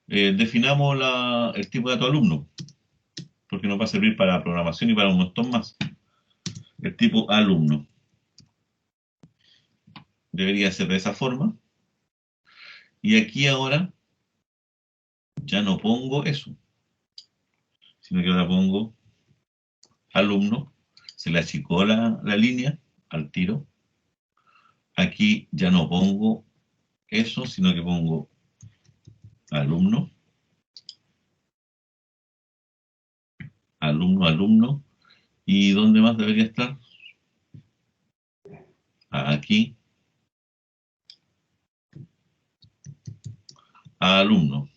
Definamos el tipo de dato alumno, porque nos va a servir para programación y para un montón más. El tipo alumno debería ser de esa forma. Y aquí ahora ya no pongo eso, sino que ahora pongo alumno. Se le achicó la línea al tiro. Aquí ya no pongo eso, sino que pongo alumno, alumno, alumno. ¿Y dónde más debería estar? Aquí, alumno.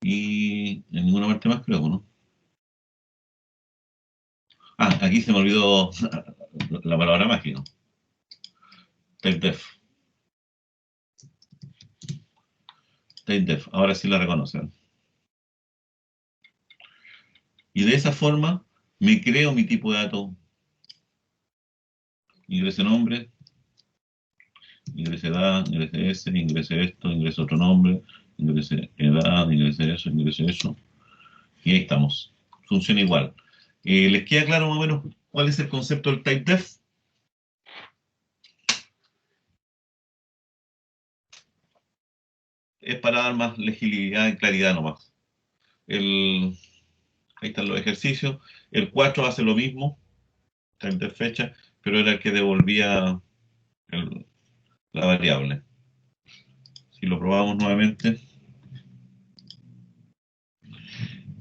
Y en ninguna parte más creo, ¿no? Ah, aquí se me olvidó la palabra mágica. TypeDef. TypeDef. Ahora sí la reconocen. Y de esa forma me creo mi tipo de dato. Ingrese nombre, ingrese edad, ingrese ese, ingrese esto, ingrese otro nombre, ingrese edad, ingrese eso. Y ahí estamos. Funciona igual. ¿Les queda claro más o menos cuál es el concepto del TypeDef? Es para dar más legibilidad y claridad nomás. Ahí están los ejercicios. El 4 hace lo mismo, TypeDef fecha, pero era el que devolvía la variable. Si lo probamos nuevamente,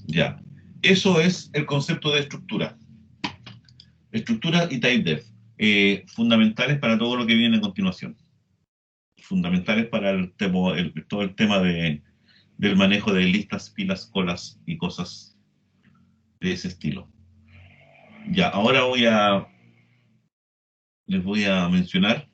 ya. Eso es el concepto de estructura. Estructura y TypeDef, fundamentales para todo lo que viene a continuación. Fundamentales para todo el tema del manejo de listas, pilas, colas y cosas de ese estilo. Ya, ahora les voy a mencionar.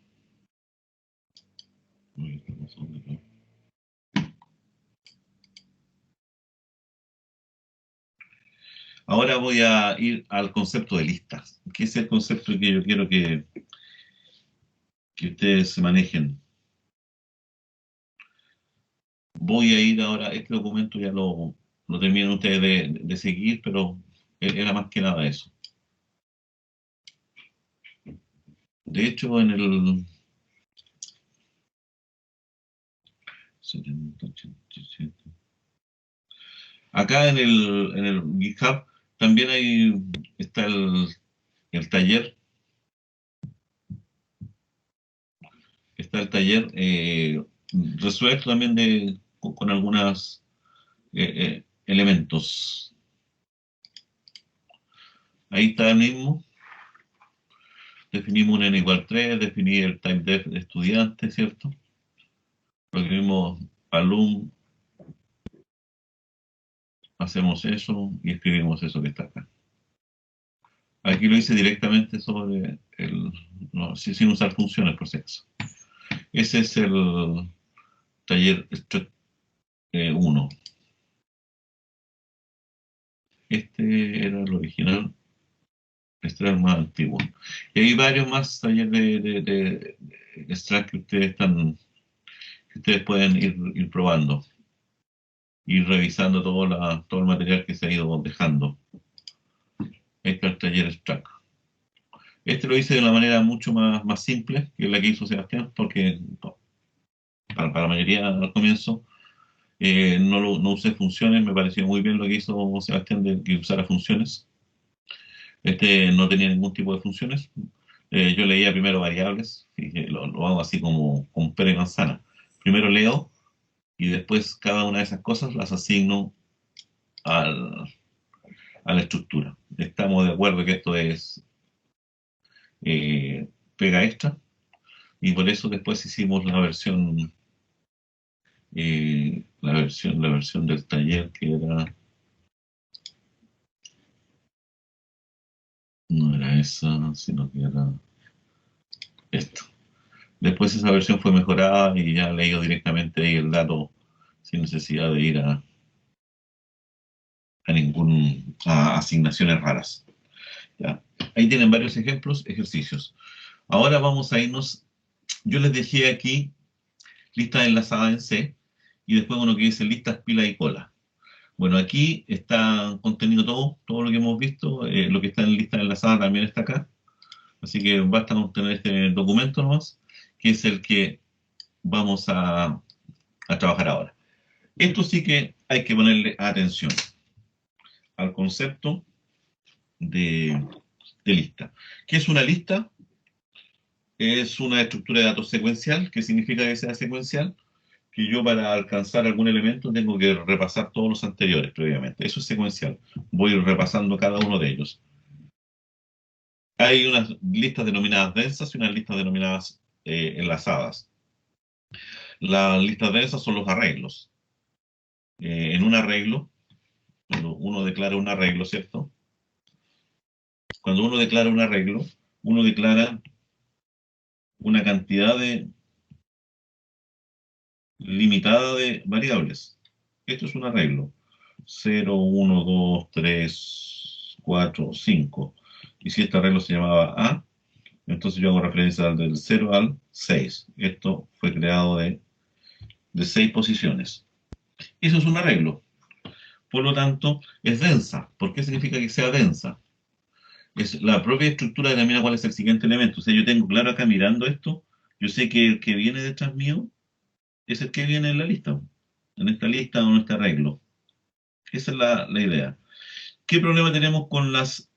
Ahora voy a ir al concepto de listas, que es el concepto que yo quiero que ustedes se manejen. Voy a ir ahora, este documento ya lo terminan ustedes de seguir, pero era más que nada eso. De hecho, en el 7087. Acá en el GitHub también está el taller. Está el taller resuelto también con algunos elementos. Ahí está el mismo. Definimos un n igual 3, definí el TypeDef de estudiante, ¿cierto? Lo que vimos alum, hacemos eso y escribimos eso que está acá. Aquí lo hice directamente sobre no, sin usar funciones, por si acaso. Ese es el taller 1. Este era el original, este era el más antiguo. Y hay varios más talleres de extract que ustedes pueden ir probando, ir revisando todo el material que se ha ido dejando. Este es el taller extract. Este lo hice de una manera mucho más simple que la que hizo Sebastián, porque para la mayoría al comienzo no usé funciones, me pareció muy bien lo que hizo Sebastián de que usara funciones. Este no tenía ningún tipo de funciones. Yo leía primero variables, y lo hago así como con pera y manzana. Primero leo y después cada una de esas cosas las asigno a la estructura. Estamos de acuerdo que esto es pega extra y por eso después hicimos la versión del taller que no era esa, sino que era esta. Después esa versión fue mejorada y ya leí directamente ahí el dato sin necesidad de ir a ningún a asignaciones raras. ¿Ya? Ahí tienen varios ejemplos, ejercicios. Ahora vamos a irnos, yo les dejé aquí listas enlazadas en C, y después uno que dice listas pila y cola. Bueno, aquí está contenido todo lo que hemos visto, lo que está en lista enlazada también está acá, así que basta con tener este documento nomás, que es el que vamos a trabajar ahora. Esto sí que hay que ponerle atención al concepto de lista. ¿Qué es una lista? Es una estructura de datos secuencial. ¿Qué significa que sea secuencial? Que yo para alcanzar algún elemento tengo que repasar todos los anteriores previamente. Eso es secuencial. Voy repasando cada uno de ellos. Hay unas listas denominadas densas y unas listas denominadas enlazadas. Las listas densas son los arreglos. En un arreglo, cuando uno declara un arreglo, ¿cierto? Cuando uno declara un arreglo, uno declara una cantidad limitada de variables. Esto es un arreglo. 0, 1, 2, 3, 4, 5. Y si este arreglo se llamaba A, entonces yo hago referencia del 0 al 6. Esto fue creado de 6 posiciones. Eso es un arreglo. Por lo tanto, es densa. ¿Por qué significa que sea densa? Es la propia estructura determina cuál es el siguiente elemento. O sea, yo tengo claro acá mirando esto, yo sé que el que viene detrás mío es el que viene en la lista. En esta lista o en este arreglo. Esa es la idea. ¿Qué problema tenemos con los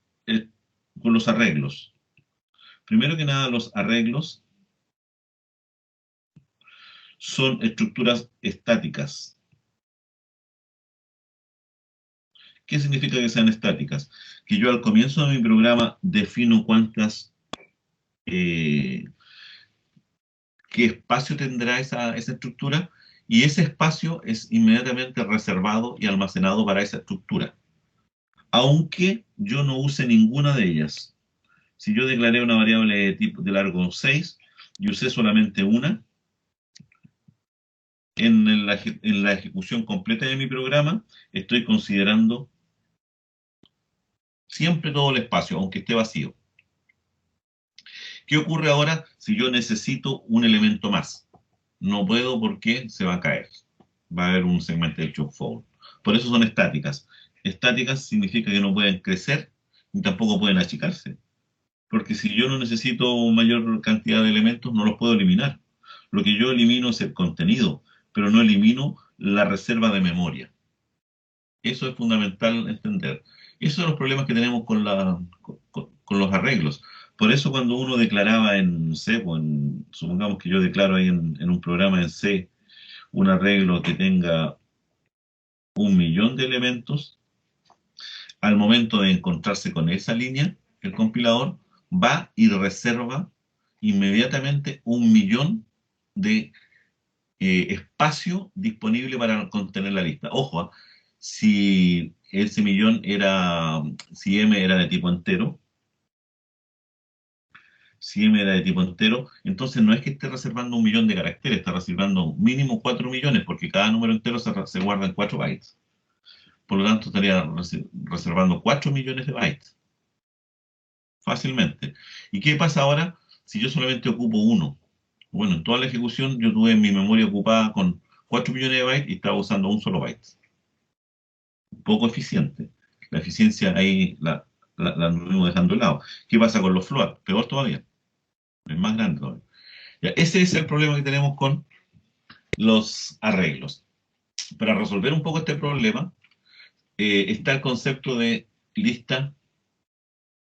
arreglos? Primero que nada, los arreglos son estructuras estáticas. ¿Qué significa que sean estáticas? Que yo al comienzo de mi programa defino qué espacio tendrá esa estructura, y ese espacio es inmediatamente reservado y almacenado para esa estructura, aunque yo no use ninguna de ellas. Si yo declaré una variable de tipo de largo 6 y usé solamente una, en la ejecución completa de mi programa, estoy considerando siempre todo el espacio, aunque esté vacío. ¿Qué ocurre ahora si yo necesito un elemento más? No puedo porque se va a caer. Va a haber un segmentation fault. Por eso son estáticas. Estáticas significa que no pueden crecer ni tampoco pueden achicarse. Porque si yo no necesito mayor cantidad de elementos, no los puedo eliminar. Lo que yo elimino es el contenido, pero no elimino la reserva de memoria. Eso es fundamental entender. Esos son los problemas que tenemos con los arreglos. Por eso cuando uno declaraba en C, supongamos que yo declaro ahí en un programa en C un arreglo que tenga 1.000.000 de elementos, al momento de encontrarse con esa línea, el compilador va y reserva inmediatamente 1.000.000 de espacio disponible para contener la lista. Ojo, si ese millón si m era de tipo entero, entonces no es que esté reservando 1.000.000 de caracteres, está reservando mínimo 4 millones, porque cada número entero se guarda en 4 bytes. Por lo tanto, estaría reservando 4 millones de bytes. Fácilmente. ¿Y qué pasa ahora si yo solamente ocupo uno? Bueno, en toda la ejecución yo tuve mi memoria ocupada con 4 millones de bytes y estaba usando un solo byte. Poco eficiente. La eficiencia ahí la anduvimos dejando de lado. ¿Qué pasa con los float? Peor todavía. Es más grande todavía. Ya, ese es el problema que tenemos con los arreglos. Para resolver un poco este problema, está el concepto de lista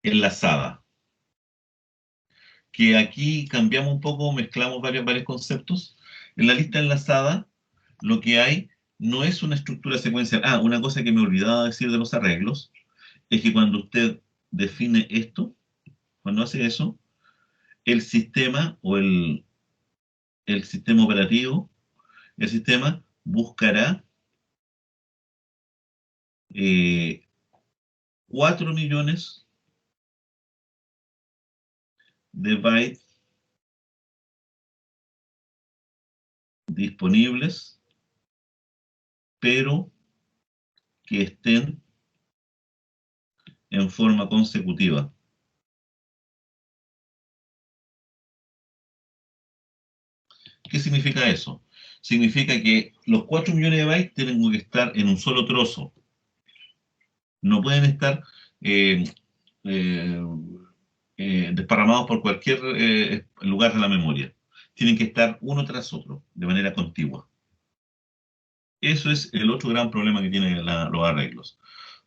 enlazada, que aquí cambiamos un poco, mezclamos varios conceptos. En la lista enlazada, lo que hay no es una estructura secuencial. Ah, una cosa que me olvidaba decir de los arreglos, es que cuando usted define esto, cuando hace eso, el sistema o el sistema operativo, el sistema buscará 4 millones de bytes disponibles, pero que estén en forma consecutiva. ¿Qué significa eso? Significa que los 4 millones de bytes tienen que estar en un solo trozo. No pueden estar eh, eh, desparramados por cualquier lugar de la memoria. Tienen que estar uno tras otro, de manera contigua. Eso es el otro gran problema que tienen los arreglos.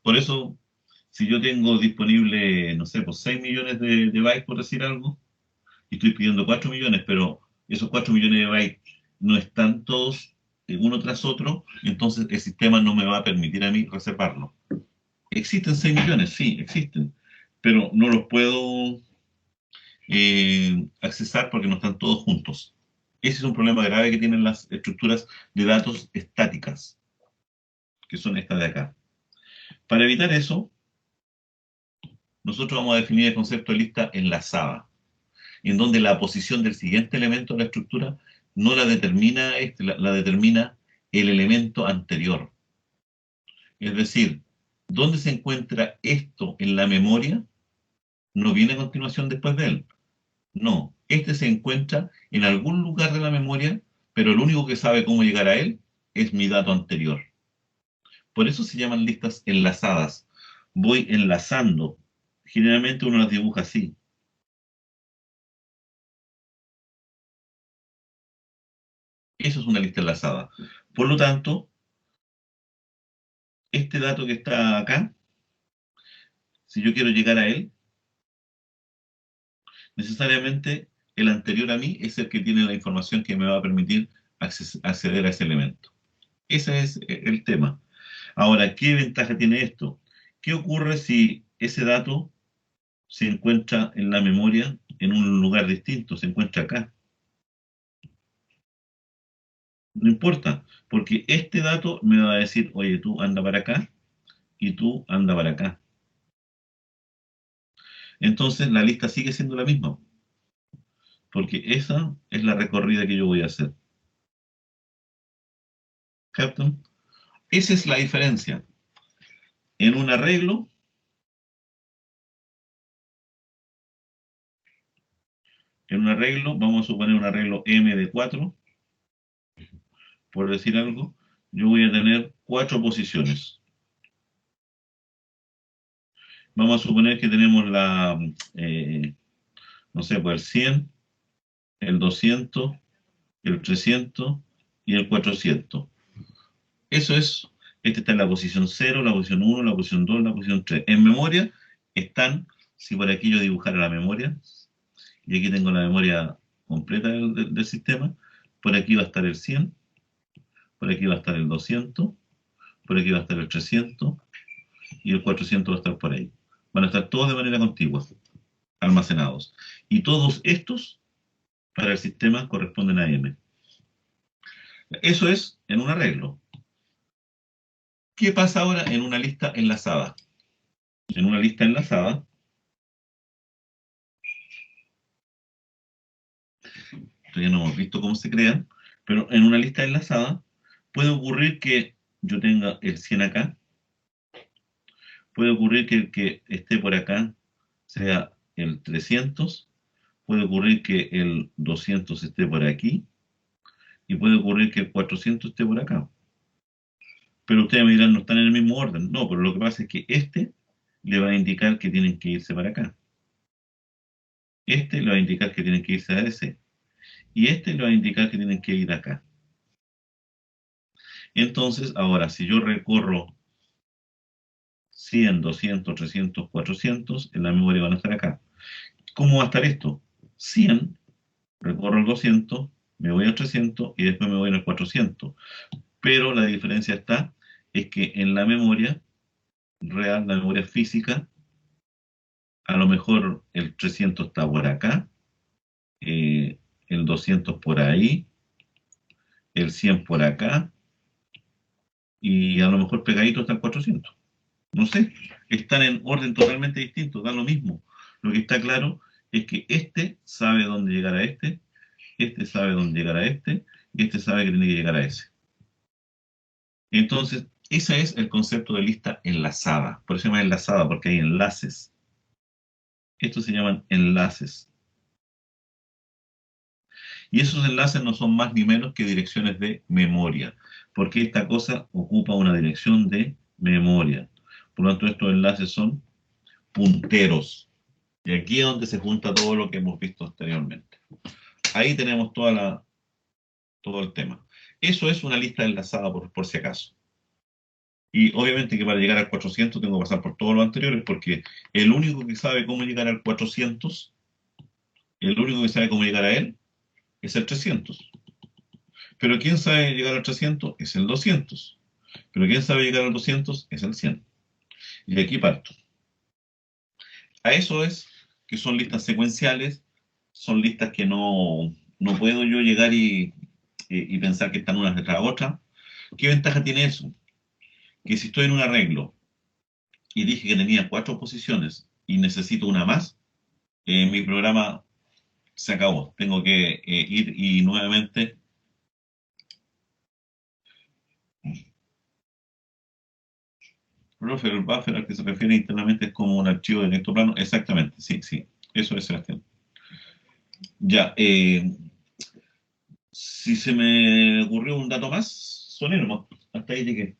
Por eso, si yo tengo disponible, no sé, pues 6 millones de bytes, por decir algo, y estoy pidiendo 4 millones, pero esos 4 millones de bytes no están todos uno tras otro, entonces el sistema no me va a permitir a mí reservarlo. Existen 6 millones, sí, existen, pero no los puedo accesar porque no están todos juntos. Ese es un problema grave que tienen las estructuras de datos estáticas, que son estas de acá. Para evitar eso, nosotros vamos a definir el concepto de lista enlazada, en donde la posición del siguiente elemento de la estructura no la determina la determina el elemento anterior. Es decir, ¿dónde se encuentra esto en la memoria? No viene a continuación después de él. No, este se encuentra en algún lugar de la memoria, pero el único que sabe cómo llegar a él es mi dato anterior. Por eso se llaman listas enlazadas. Voy enlazando. Generalmente uno las dibuja así. Eso es una lista enlazada. Por lo tanto, este dato que está acá, si yo quiero llegar a él, necesariamente el anterior a mí es el que tiene la información que me va a permitir acceder a ese elemento. Ese es el tema. Ahora, ¿qué ventaja tiene esto? ¿Qué ocurre si ese dato se encuentra en la memoria en un lugar distinto? Se encuentra acá. No importa, porque este dato me va a decir, oye, tú anda para acá y tú anda para acá. Entonces la lista sigue siendo la misma, porque esa es la recorrida que yo voy a hacer. ¿Captain? Esa es la diferencia. En un arreglo, vamos a suponer un arreglo M de 4, por decir algo, yo voy a tener 4 posiciones. Vamos a suponer que tenemos no sé, pues el 100, el 200, el 300 y el 400. Eso es, este está en la posición 0, la posición 1, la posición 2, la posición 3. En memoria están, si por aquí yo dibujara la memoria, y aquí tengo la memoria completa del sistema, por aquí va a estar el 100, por aquí va a estar el 200, por aquí va a estar el 300 y el 400 va a estar por ahí. Van a estar todos de manera contigua, almacenados. Y todos estos, para el sistema, corresponden a M. Eso es en un arreglo. ¿Qué pasa ahora en una lista enlazada? En una lista enlazada, todavía no hemos visto cómo se crean, pero en una lista enlazada puede ocurrir que yo tenga el 100 acá, puede ocurrir que el que esté por acá sea el 300, puede ocurrir que el 200 esté por aquí, y puede ocurrir que el 400 esté por acá. Pero ustedes me dirán, no están en el mismo orden. No, pero lo que pasa es que este le va a indicar que tienen que irse para acá. Este le va a indicar que tienen que irse a ese. Y este le va a indicar que tienen que ir acá. Entonces, ahora, si yo recorro 100, 200, 300, 400, en la memoria van a estar acá. ¿Cómo va a estar esto? 100, recorro el 200, me voy al 300 y después me voy al 400. Pero la diferencia está, es que en la memoria real, la memoria física, a lo mejor el 300 está por acá, el 200 por ahí, el 100 por acá, y a lo mejor pegadito está el 400. No sé, están en orden totalmente distinto, da lo mismo. Lo que está claro es que este sabe dónde llegar a este sabe dónde llegar a este, y este sabe que tiene que llegar a ese. Entonces, Ese es el concepto de lista enlazada. Por eso se llama enlazada, porque hay enlaces. Estos se llaman enlaces. Y esos enlaces no son más ni menos que direcciones de memoria, porque esta cosa ocupa una dirección de memoria. Por lo tanto, estos enlaces son punteros. Y aquí es donde se junta todo lo que hemos visto anteriormente. Ahí tenemos todo el tema. Eso es una lista enlazada por si acaso. Y obviamente que para llegar al 400 tengo que pasar por todos los anteriores, porque el único que sabe cómo llegar al 400, el único que sabe cómo llegar a él, es el 300. Pero ¿quién sabe llegar al 300? Es el 200. Pero ¿quién sabe llegar al 200? Es el 100. Y de aquí parto. A eso es que son listas secuenciales, son listas que no puedo yo llegar y pensar que están unas detrás de otras. ¿Qué ventaja tiene eso? Que si estoy en un arreglo y dije que tenía 4 posiciones y necesito una más, mi programa se acabó. Tengo que ir y nuevamente... Profe, el buffer al que se refiere internamente es como un archivo de texto plano. Exactamente, sí, sí. Eso es, Sebastián. Ya, si se me ocurrió un dato más, soné nomás. Hasta ahí llegué.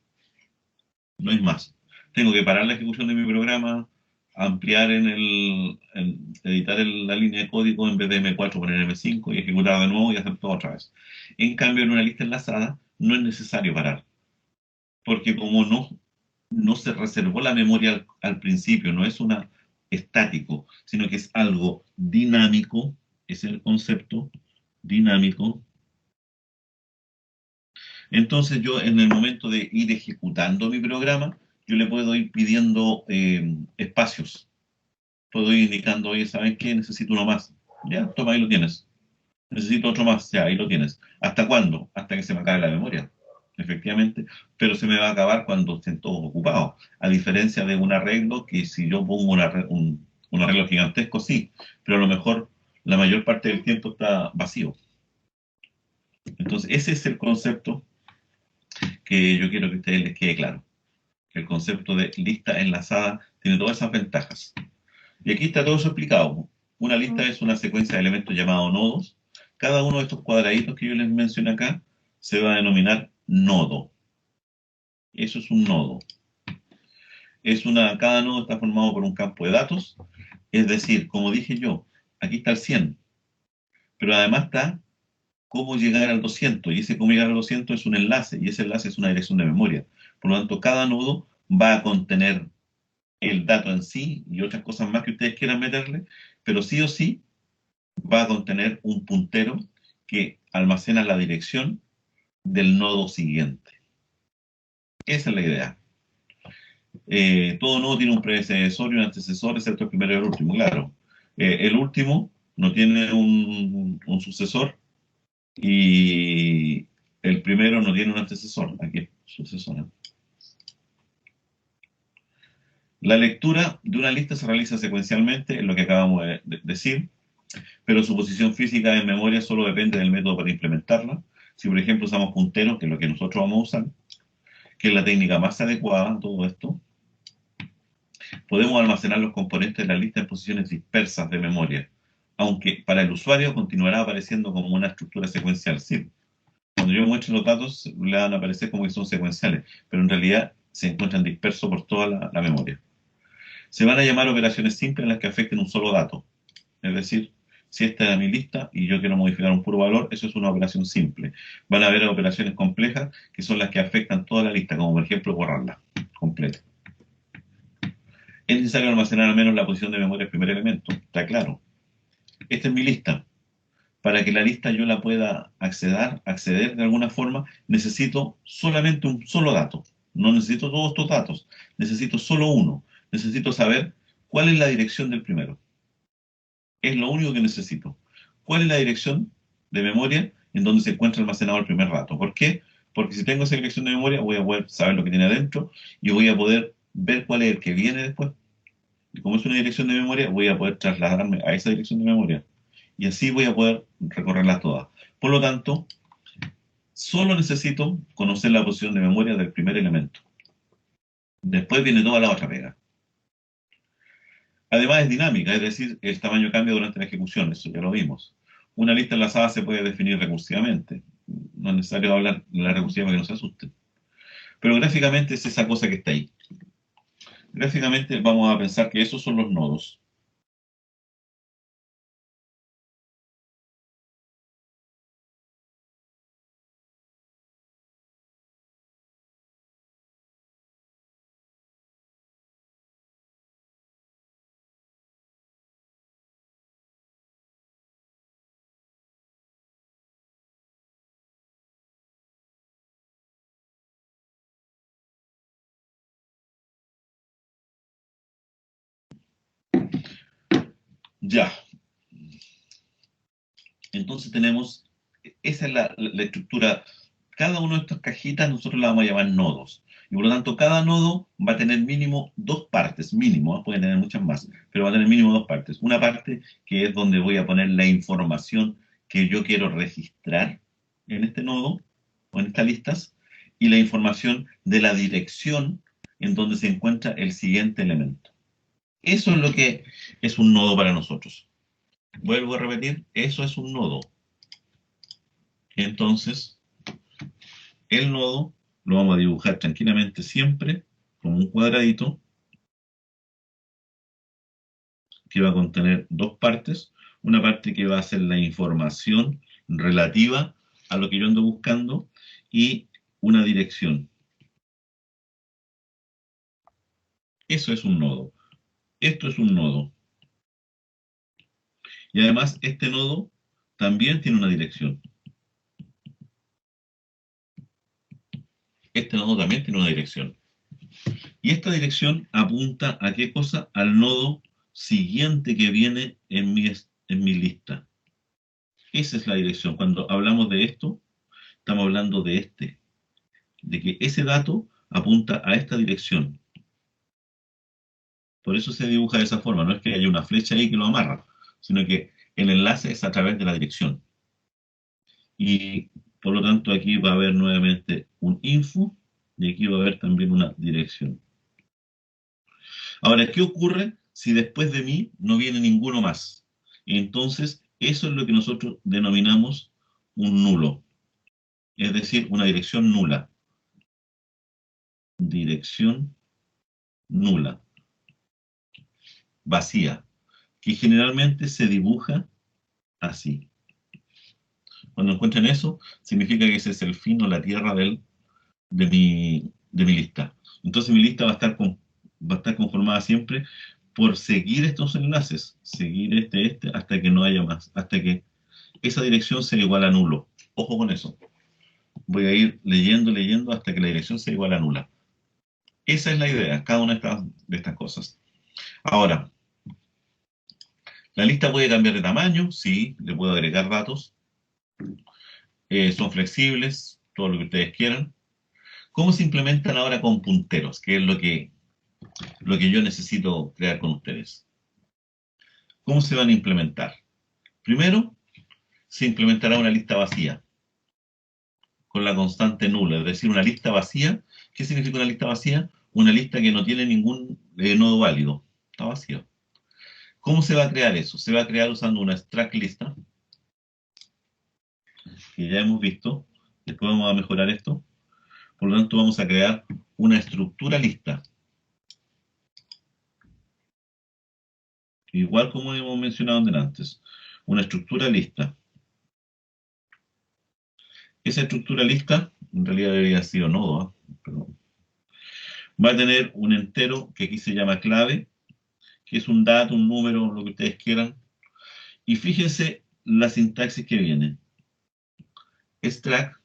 No hay más. Tengo que parar la ejecución de mi programa, ampliar editar la línea de código, en vez de M4 poner M5 y ejecutar de nuevo y hacer todo otra vez. En cambio, en una lista enlazada no es necesario parar, porque como no se reservó la memoria al principio, no es una estático, sino que es algo dinámico, es el concepto dinámico. Entonces yo en el momento de ir ejecutando mi programa, yo le puedo ir pidiendo espacios. Puedo ir indicando, oye, ¿saben qué? Necesito uno más. Ya, toma, ahí lo tienes. Necesito otro más, ya, ahí lo tienes. ¿Hasta cuándo? Hasta que se me acabe la memoria, efectivamente. Pero se me va a acabar cuando estén todos ocupados. A diferencia de un arreglo, que si yo pongo un arreglo gigantesco, sí, pero a lo mejor la mayor parte del tiempo está vacío. Entonces, ese es el concepto que yo quiero que a ustedes les quede claro. El concepto de lista enlazada tiene todas esas ventajas. Y aquí está todo eso explicado. Una lista es una secuencia de elementos llamados nodos. Cada uno de estos cuadraditos que yo les mencioné acá se va a denominar nodo. Eso es un nodo. Cada nodo está formado por un campo de datos. Es decir, como dije yo, aquí está el 100. Pero además está cómo llegar al 200. Y ese cómo llegar al 200 es un enlace. Y ese enlace es una dirección de memoria. Por lo tanto, cada nodo va a contener el dato en sí y otras cosas más que ustedes quieran meterle, pero sí o sí va a contener un puntero que almacena la dirección del nodo siguiente. Esa es la idea. Todo nodo tiene un predecesor y un antecesor, excepto el primero y el último, claro. El último no tiene un sucesor y el primero no tiene un antecesor. Aquí es sucesor. La lectura de una lista se realiza secuencialmente, es lo que acabamos de decir, pero su posición física en memoria solo depende del método para implementarla. Si, por ejemplo, usamos punteros, que es lo que nosotros vamos a usar, que es la técnica más adecuada a todo esto, podemos almacenar los componentes de la lista en posiciones dispersas de memoria, aunque para el usuario continuará apareciendo como una estructura secuencial. Sí, cuando yo muestre los datos, le van a aparecer como que son secuenciales, pero en realidad se encuentran dispersos por toda la memoria. Se van a llamar operaciones simples en las que afecten un solo dato. Es decir, si esta era mi lista y yo quiero modificar un puro valor, eso es una operación simple. Van a haber operaciones complejas que son las que afectan toda la lista, como por ejemplo borrarla completa. Es necesario almacenar al menos la posición de memoria del primer elemento, está claro. Esta es mi lista. Para que la lista yo la pueda acceder de alguna forma, necesito solamente un solo dato. No necesito todos estos datos, necesito solo uno. Necesito saber cuál es la dirección del primero. Es lo único que necesito. ¿Cuál es la dirección de memoria en donde se encuentra almacenado el primer dato? ¿Por qué? Porque si tengo esa dirección de memoria, voy a poder saber lo que tiene adentro y voy a poder ver cuál es el que viene después. Y como es una dirección de memoria, voy a poder trasladarme a esa dirección de memoria. Y así voy a poder recorrerlas todas. Por lo tanto, solo necesito conocer la posición de memoria del primer elemento. Después viene toda la otra pega. Además es dinámica, es decir, el tamaño cambia durante la ejecución, eso ya lo vimos. Una lista enlazada se puede definir recursivamente. No es necesario hablar de la recursiva para que no se asusten. Pero gráficamente es esa cosa que está ahí. Gráficamente vamos a pensar que esos son los nodos. Ya. Entonces tenemos, esa es la estructura. Cada una de estas cajitas nosotros la vamos a llamar nodos. Y por lo tanto, cada nodo va a tener mínimo dos partes, mínimo, puede tener muchas más, pero va a tener mínimo dos partes. Una parte que es donde voy a poner la información que yo quiero registrar en este nodo o en estas listas, y la información de la dirección en donde se encuentra el siguiente elemento. Eso es lo que es un nodo para nosotros. Vuelvo a repetir, eso es un nodo. Entonces, el nodo lo vamos a dibujar tranquilamente siempre como un cuadradito que va a contener dos partes. Una parte que va a ser la información relativa a lo que yo ando buscando y una dirección. Eso es un nodo. Esto es un nodo. Y además este nodo también tiene una dirección. Este nodo también tiene una dirección. Y esta dirección apunta a qué cosa? Al nodo siguiente que viene en mi lista. Esa es la dirección. Cuando hablamos de esto, estamos hablando de que ese dato apunta a esta dirección. Por eso se dibuja de esa forma. No es que haya una flecha ahí que lo amarra, sino que el enlace es a través de la dirección. Y por lo tanto aquí va a haber nuevamente un info y aquí va a haber también una dirección. Ahora, ¿qué ocurre si después de mí no viene ninguno más? Entonces, eso es lo que nosotros denominamos un nulo, es decir, una dirección nula. Dirección nula, vacía, que generalmente se dibuja así. Cuando encuentren eso, significa que ese es el fin o la tierra de mi lista. Entonces mi lista va a estar conformada siempre por seguir estos enlaces, seguir hasta que no haya más, hasta que esa dirección sea igual a nulo. Ojo con eso. Voy a ir leyendo hasta que la dirección sea igual a nula. Esa es la idea, cada una de estas cosas. Ahora, la lista puede cambiar de tamaño, sí, le puedo agregar datos. Son flexibles, todo lo que ustedes quieran. ¿Cómo se implementan ahora con punteros? Que es lo que yo necesito crear con ustedes. ¿Cómo se van a implementar? Primero, se implementará una lista vacía con la constante nula, es decir, una lista vacía. ¿Qué significa una lista vacía? Una lista que no tiene ningún nodo válido, está vacío. ¿Cómo se va a crear eso? Se va a crear usando una extract lista, que ya hemos visto. Después vamos a mejorar esto. Por lo tanto, vamos a crear una estructura lista. Igual como hemos mencionado antes, una estructura lista. Esa estructura lista, en realidad debería haber sido nodo, pero va a tener un entero que aquí se llama clave, que es un dato, un número, lo que ustedes quieran. Y fíjense la sintaxis que viene. Extract,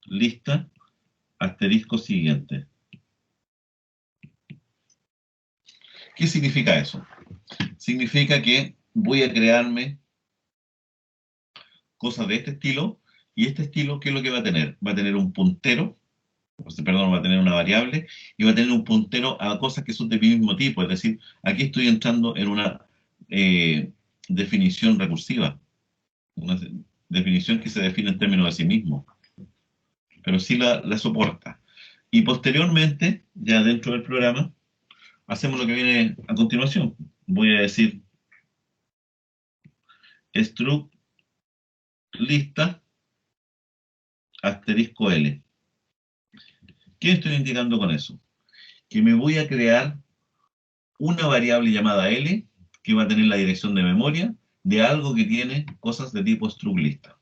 lista, asterisco siguiente. ¿Qué significa eso? Significa que voy a crearme cosas de este estilo, y este estilo, ¿qué es lo que va a tener? Va a tener un puntero, perdón, va a tener una variable, y va a tener un puntero a cosas que son del mismo tipo, es decir, aquí estoy entrando en una definición recursiva, una definición que se define en términos de sí mismo, pero sí la soporta. Y posteriormente, ya dentro del programa, hacemos lo que viene a continuación. Voy a decir struct lista asterisco L. ¿Qué estoy indicando con eso? Que me voy a crear una variable llamada L que va a tener la dirección de memoria de algo que tiene cosas de tipo struct lista.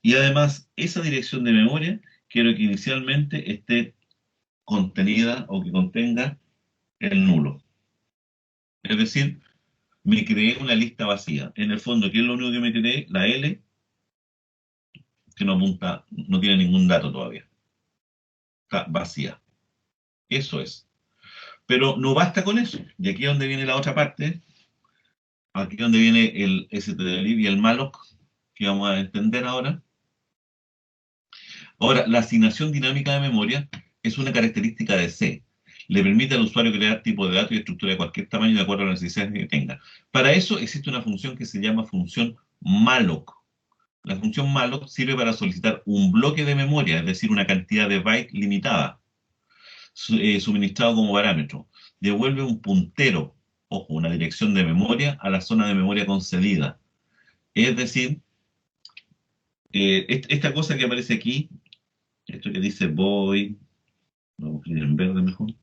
Y además, esa dirección de memoria quiero que inicialmente esté contenida o que contenga el nulo. Es decir, me creé una lista vacía. En el fondo, ¿qué es lo único que me creé? La L, que no apunta, no tiene ningún dato todavía. Está vacía. Eso es. Pero no basta con eso. Y aquí es donde viene la otra parte. Aquí es donde viene el stdlib y el malloc, que vamos a entender ahora. Ahora, la asignación dinámica de memoria es una característica de C. Le permite al usuario crear tipo de datos y estructura de cualquier tamaño de acuerdo a las necesidades que tenga. Para eso existe una función que se llama función malloc. La función malloc sirve para solicitar un bloque de memoria, es decir, una cantidad de bytes limitada, suministrado como parámetro. Devuelve un puntero, ojo, una dirección de memoria a la zona de memoria concedida. Es decir, esta cosa que aparece aquí, esto que dice void, vamos a escribir en verde mejor.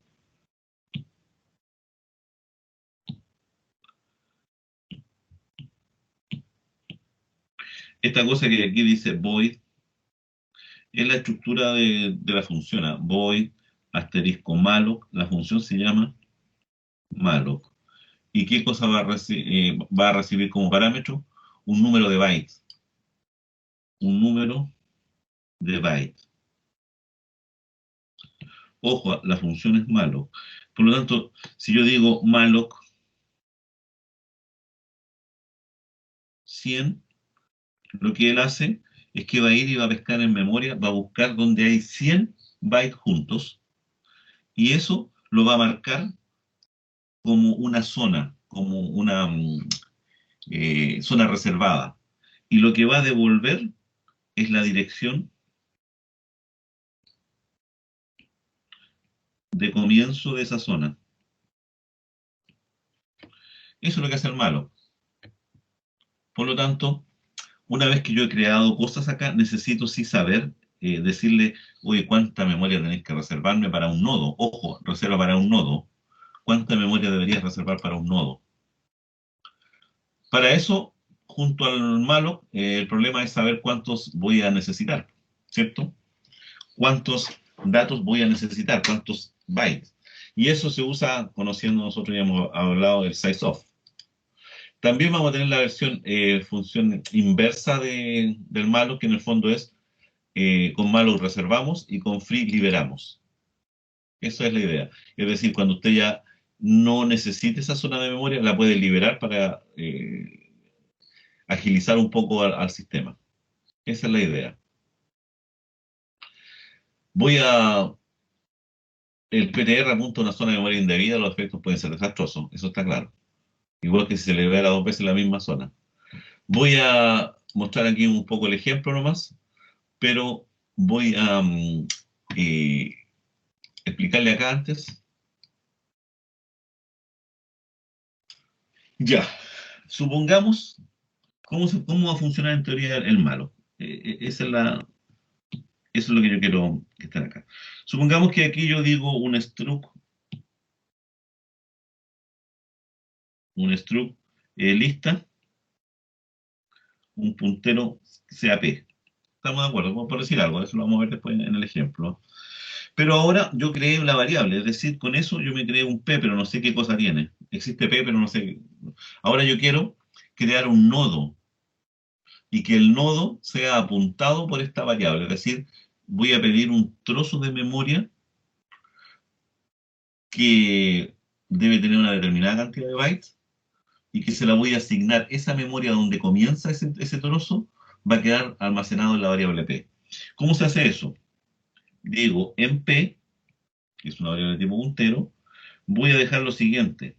Esta cosa que aquí dice void es la estructura de la función. Void asterisco malloc, la función se llama malloc. ¿Y qué cosa va a recibir como parámetro? Un número de bytes. Un número de bytes. Ojo, la función es malloc. Por lo tanto, si yo digo malloc 100, lo que él hace es que va a ir y va a pescar en memoria, va a buscar donde hay 100 bytes juntos, y eso lo va a marcar como una zona, como una zona reservada. Y lo que va a devolver es la dirección de comienzo de esa zona. Eso es lo que hace el malo. Por lo tanto, una vez que yo he creado cosas acá, necesito sí saber, decirle, oye, ¿cuánta memoria tenéis que reservarme para un nodo? Ojo, reserva para un nodo. ¿Cuánta memoria deberías reservar para un nodo? Para eso, junto al malo, el problema es saber cuántos voy a necesitar, ¿cierto? ¿Cuántos datos voy a necesitar? ¿Cuántos bytes? Y eso se usa conociendo, nosotros ya hemos hablado del size-of. También vamos a tener la versión, función inversa del malo, que en el fondo es, con malo reservamos y con free liberamos. Esa es la idea. Es decir, cuando usted ya no necesite esa zona de memoria, la puede liberar para agilizar un poco al sistema. Esa es la idea. El PTR apunta a una zona de memoria indebida, los efectos pueden ser desastrosos, eso está claro. Igual que si se libera dos veces la misma zona. Voy a mostrar aquí un poco el ejemplo nomás, pero voy a eh, explicarle acá antes. Ya, supongamos cómo va a funcionar en teoría el malo. Eso es lo que yo quiero que esté acá. Supongamos que aquí yo digo un struct lista, un puntero CAP. Estamos de acuerdo, por decir algo, eso lo vamos a ver después en el ejemplo. Pero ahora yo creé la variable, es decir, con eso yo me creé un P, pero no sé qué cosa tiene. Existe P, pero no sé. Ahora yo quiero crear un nodo y que el nodo sea apuntado por esta variable, es decir, voy a pedir un trozo de memoria que debe tener una determinada cantidad de bytes y que se la voy a asignar esa memoria donde comienza ese trozo, va a quedar almacenado en la variable P. ¿Cómo se hace eso? Digo, en P, que es una variable de tipo puntero, voy a dejar lo siguiente.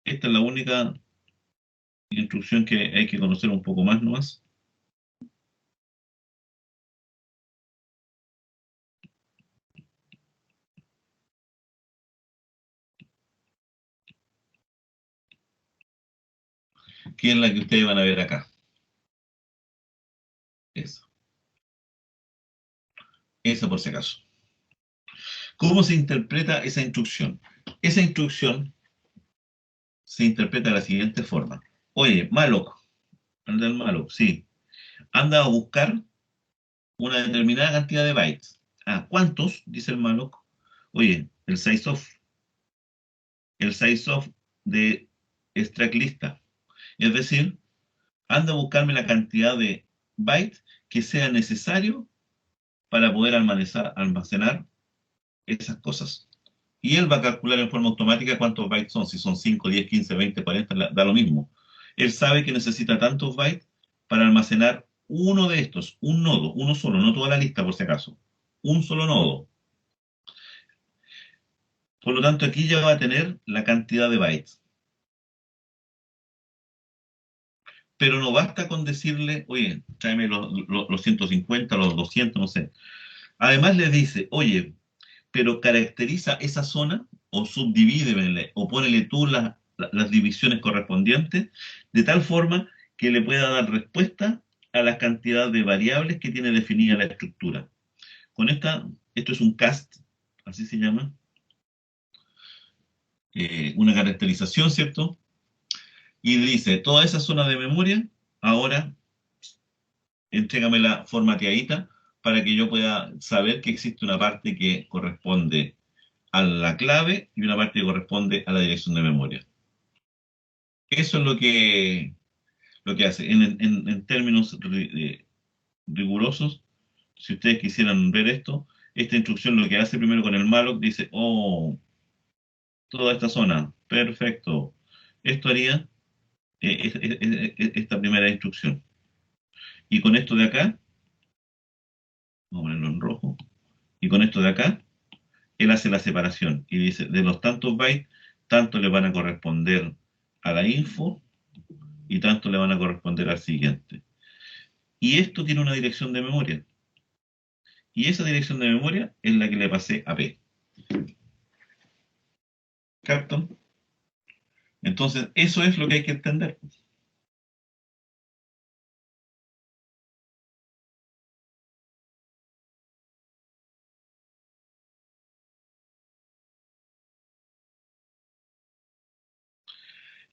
Esta es la única instrucción que hay que conocer un poco más nomás. que es la que ustedes van a ver acá. Esa. Esa por si acaso. ¿Cómo se interpreta esa instrucción? Esa instrucción se interpreta de la siguiente forma. Oye, malloc, anda el malloc, sí. Anda a buscar una determinada cantidad de bytes. Ah, ¿cuántos? Dice el malloc. Oye, el sizeof. El sizeof de extract lista. Es decir, anda a buscarme la cantidad de bytes que sea necesario para poder almacenar esas cosas. Y él va a calcular en forma automática cuántos bytes son, si son 5, 10, 15, 20, 40, da lo mismo. Él sabe que necesita tantos bytes para almacenar uno de estos, un nodo, uno solo, no toda la lista por si acaso. Un solo nodo. Por lo tanto, aquí ya va a tener la cantidad de bytes. Pero no basta con decirle, oye, tráeme los 150, los 200, no sé. Además le dice, oye, pero caracteriza esa zona o subdivídemele o ponele tú las divisiones correspondientes de tal forma que le pueda dar respuesta a la cantidad de variables que tiene definida la estructura. Con esto es un cast, así se llama, una caracterización, ¿cierto? Y dice, toda esa zona de memoria, ahora entrégamela formateadita para que yo pueda saber que existe una parte que corresponde a la clave y una parte que corresponde a la dirección de memoria. Eso es lo que hace. En términos rigurosos, si ustedes quisieran ver esto, esta instrucción lo que hace primero con el malloc, dice, oh, toda esta zona, perfecto. Esto haría esta primera instrucción. Y con esto de acá, vamos a ponerlo en rojo, y con esto de acá, él hace la separación y dice, de los tantos bytes, tanto le van a corresponder a la info y tanto le van a corresponder al siguiente. Y esto tiene una dirección de memoria. Y esa dirección de memoria es la que le pasé a P. ¿Captan? Entonces, eso es lo que hay que entender.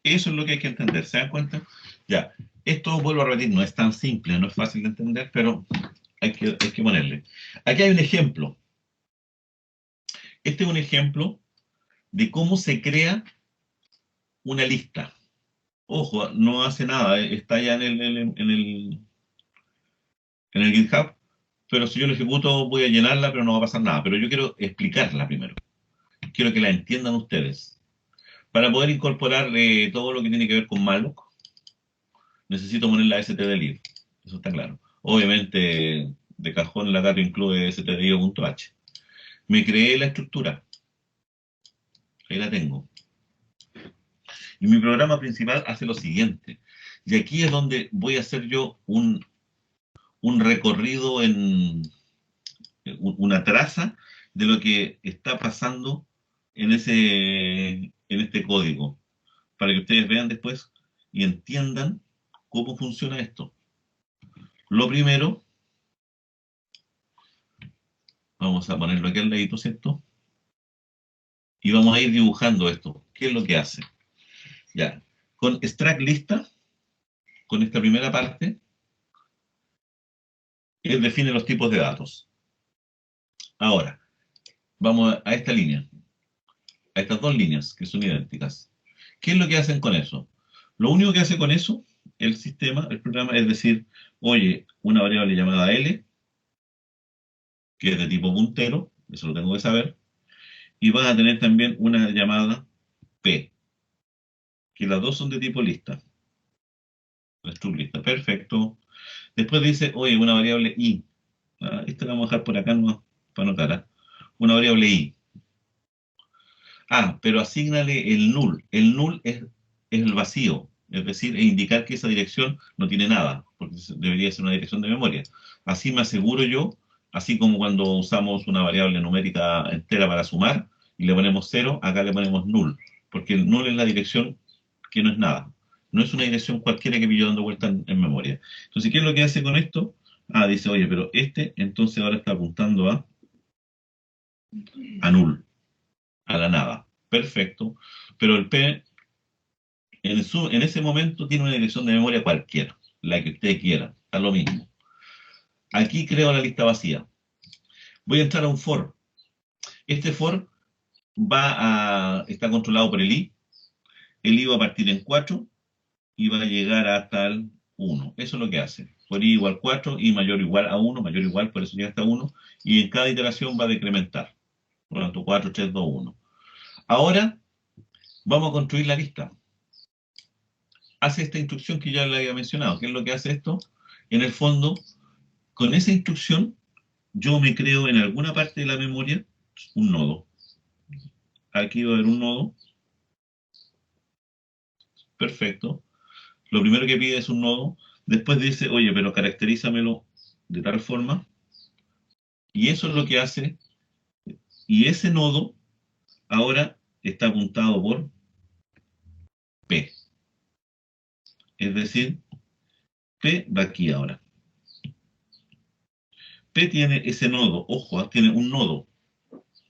Eso es lo que hay que entender. ¿Se dan cuenta? Ya. Esto, vuelvo a repetir, no es tan simple, no es fácil de entender, pero hay que ponerle. Aquí hay un ejemplo. Este es un ejemplo de cómo se crea una lista. Ojo, no hace nada, está ya en el GitHub, pero si yo lo ejecuto voy a llenarla, pero no va a pasar nada. Pero yo quiero explicarla primero. Quiero que la entiendan ustedes. Para poder incorporar todo lo que tiene que ver con malloc, necesito poner la stdlib. Eso está claro. Obviamente, de cajón la Gato incluye stdio.h. Me creé la estructura. Ahí la tengo. Y mi programa principal hace lo siguiente. Y aquí es donde voy a hacer yo un recorrido una traza de lo que está pasando en este código, para que ustedes vean después y entiendan cómo funciona esto. Lo primero, vamos a ponerlo aquí al ladito, ¿cierto? Y vamos a ir dibujando esto. ¿Qué es lo que hace? Ya, con extract lista, con esta primera parte, él define los tipos de datos. Ahora, vamos a esta línea, a estas dos líneas que son idénticas. ¿Qué es lo que hacen con eso? Lo único que hace con eso, el sistema, el programa, es decir, oye, una variable llamada L, que es de tipo puntero, eso lo tengo que saber, y van a tener también una llamada P, que las dos son de tipo lista. Struct lista, perfecto. Después dice, oye, una variable I. Esta la vamos a dejar por acá no, para anotar. Una variable I. Pero asígnale el null. El null es el vacío, es decir, indicar que esa dirección no tiene nada, porque debería ser una dirección de memoria. Así me aseguro yo, así como cuando usamos una variable numérica entera para sumar y le ponemos 0, acá le ponemos null, porque el null es la dirección que no es nada. No es una dirección cualquiera que pillo dando vueltas en memoria. Entonces, ¿qué es lo que hace con esto? Ah, dice, oye, pero entonces ahora está apuntando a null, a la nada. Perfecto. Pero el P, en ese momento, tiene una dirección de memoria cualquiera, la que usted quiera, está lo mismo. Aquí creo la lista vacía. Voy a entrar a un for. Este for está controlado por el i va a partir en 4 y va a llegar hasta el 1. Eso es lo que hace. Por i igual 4, i mayor o igual a 1, mayor o igual, por eso llega hasta 1, y en cada iteración va a decrementar. Por lo tanto, 4, 3, 2, 1. Ahora vamos a construir la lista. Hace esta instrucción que ya le había mencionado. ¿Qué es lo que hace esto? En el fondo, con esa instrucción, yo me creo en alguna parte de la memoria un nodo. Aquí va a haber un nodo. Perfecto. Lo primero que pide es un nodo. Después dice, oye, pero caracterízamelo de tal forma. Y eso es lo que hace. Y ese nodo ahora está apuntado por P. Es decir, P va aquí ahora. P tiene ese nodo. Ojo, tiene un nodo.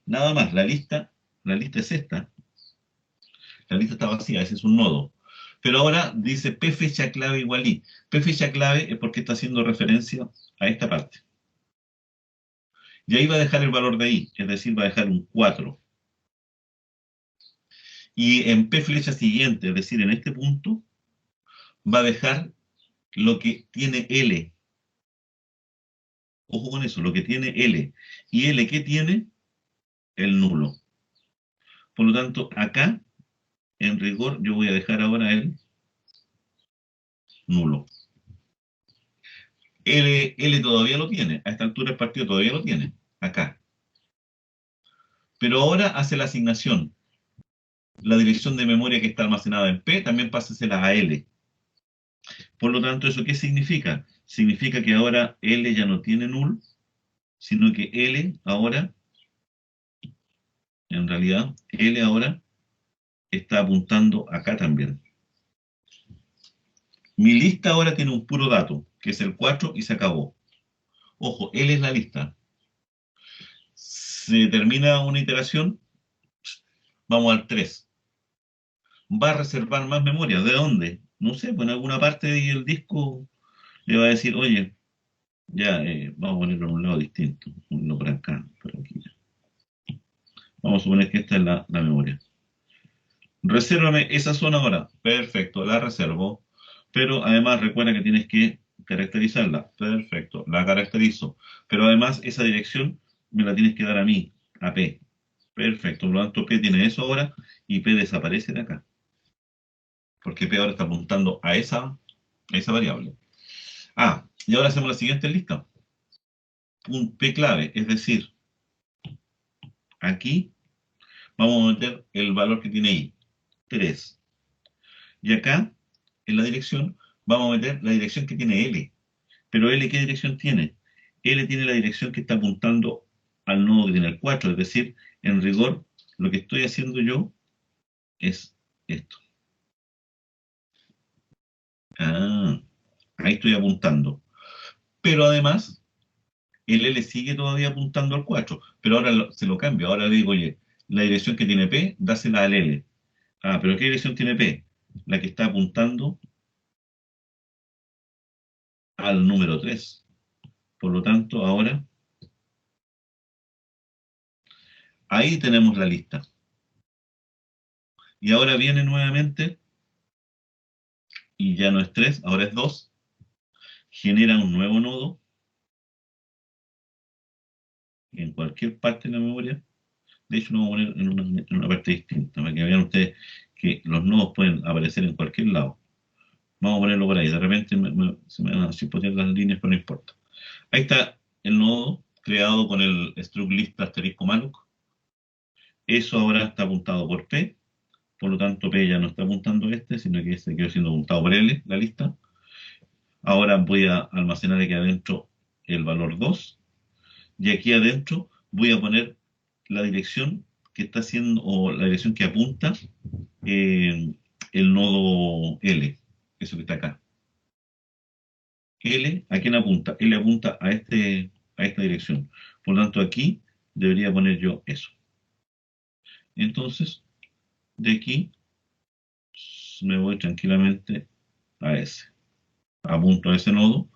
Nada más, la lista es esta. La lista está vacía, ese es un nodo. Pero ahora dice P fecha clave igual I. P fecha clave es porque está haciendo referencia a esta parte. Y ahí va a dejar el valor de I, es decir, va a dejar un 4. Y en P flecha siguiente, es decir, en este punto, va a dejar lo que tiene L. Ojo con eso, lo que tiene L. ¿Y L qué tiene? El nulo. Por lo tanto, acá, en rigor, yo voy a dejar ahora el nulo. L todavía lo tiene. A esta altura el partido todavía lo tiene. Acá. Pero ahora hace la asignación. La dirección de memoria que está almacenada en P también pásasela a L. Por lo tanto, ¿eso qué significa? Significa que ahora L ya no tiene null, sino que L ahora, en realidad, L ahora está apuntando acá también. Mi lista ahora tiene un puro dato, que es el 4 y se acabó. Ojo, L es la lista. Se termina una iteración, vamos al 3. Va a reservar más memoria. ¿De dónde? No sé, pues en alguna parte del disco le va a decir, oye, ya, vamos a ponerlo en un lado distinto. Uno por acá, por aquí. Vamos a suponer que esta es la memoria. Resérvame esa zona ahora. Perfecto, la reservo. Pero además recuerda que tienes que caracterizarla. Perfecto, la caracterizo. Pero además esa dirección me la tienes que dar a mí, a P. Perfecto, por lo tanto P tiene eso ahora y P desaparece de acá. Porque P ahora está apuntando a esa variable. Ah, y ahora hacemos la siguiente lista. Un P clave, es decir, aquí vamos a meter el valor que tiene I, 3. Y acá, en la dirección, vamos a meter la dirección que tiene L. Pero L, ¿qué dirección tiene? L tiene la dirección que está apuntando al nodo que tiene el 4. Es decir, en rigor, lo que estoy haciendo yo es esto. Ah, ahí estoy apuntando. Pero además, el L sigue todavía apuntando al 4. Pero ahora se lo cambio. Ahora le digo, oye, la dirección que tiene P, dásela al L. Ah, pero ¿qué dirección tiene P? La que está apuntando al número 3. Por lo tanto, ahora, ahí tenemos la lista. Y ahora viene nuevamente, y ya no es 3, ahora es 2. Genera un nuevo nodo en cualquier parte de la memoria. De hecho, lo vamos a poner en una parte distinta, para que vean ustedes que los nodos pueden aparecer en cualquier lado. Vamos a ponerlo por ahí. De repente se me van a chipotear las líneas, pero no importa. Ahí está el nodo creado con el struct list asterisco malloc. Eso ahora está apuntado por P. Por lo tanto, P ya no está apuntando sino que se quedó siendo apuntado por L, la lista. Ahora voy a almacenar aquí adentro el valor 2. Y aquí adentro voy a poner la dirección que está haciendo, o la dirección que apunta el nodo L. eso que está acá. L, ¿a quién apunta? L apunta a esta dirección. Por lo tanto, aquí debería poner yo eso. Entonces, de aquí me voy tranquilamente a ese. Apunto a ese nodo.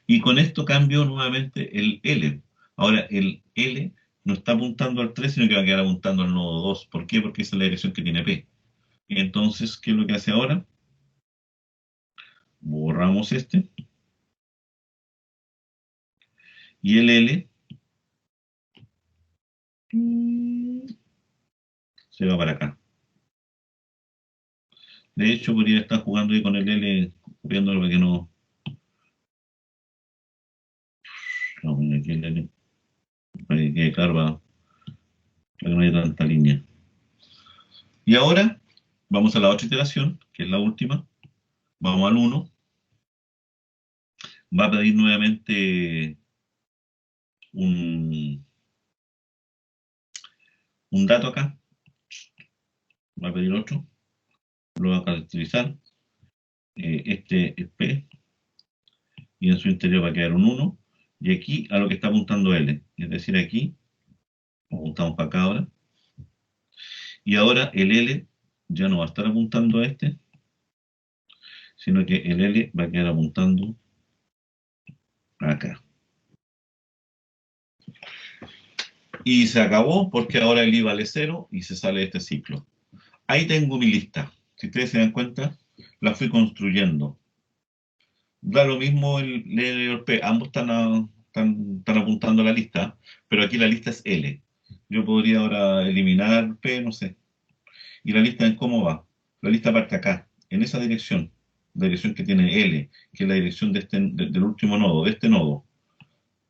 Y con esto cambio nuevamente el L. Ahora, el L no está apuntando al 3, sino que va a quedar apuntando al nodo 2. ¿Por qué? Porque esa es la dirección que tiene P. Entonces, ¿qué es lo que hace ahora? Borramos este. Y el L se va para acá. De hecho, podría estar jugando ahí con el L, copiándolo para que no... Vamos a poner aquí el L, para que quede claro, para que no haya tanta línea. Y ahora, vamos a la otra iteración, que es la última. Vamos al 1. Va a pedir nuevamente un dato acá. Va a pedir otro. Lo va a caracterizar. Este es P. Y en su interior va a quedar un 1. Y aquí a lo que está apuntando L. Es decir, aquí, apuntamos para acá ahora. Y ahora el L ya no va a estar apuntando a este, sino que el L va a quedar apuntando acá. Y se acabó porque ahora el I vale 0 y se sale de este ciclo. Ahí tengo mi lista. Si ustedes se dan cuenta, la fui construyendo. Da lo mismo el L y el P, ambos están apuntando a la lista, pero aquí la lista es L. Yo podría ahora eliminar P, no sé. ¿Y la lista en cómo va? La lista parte acá, en esa dirección, la dirección que tiene L, que es la dirección del último nodo, de este nodo.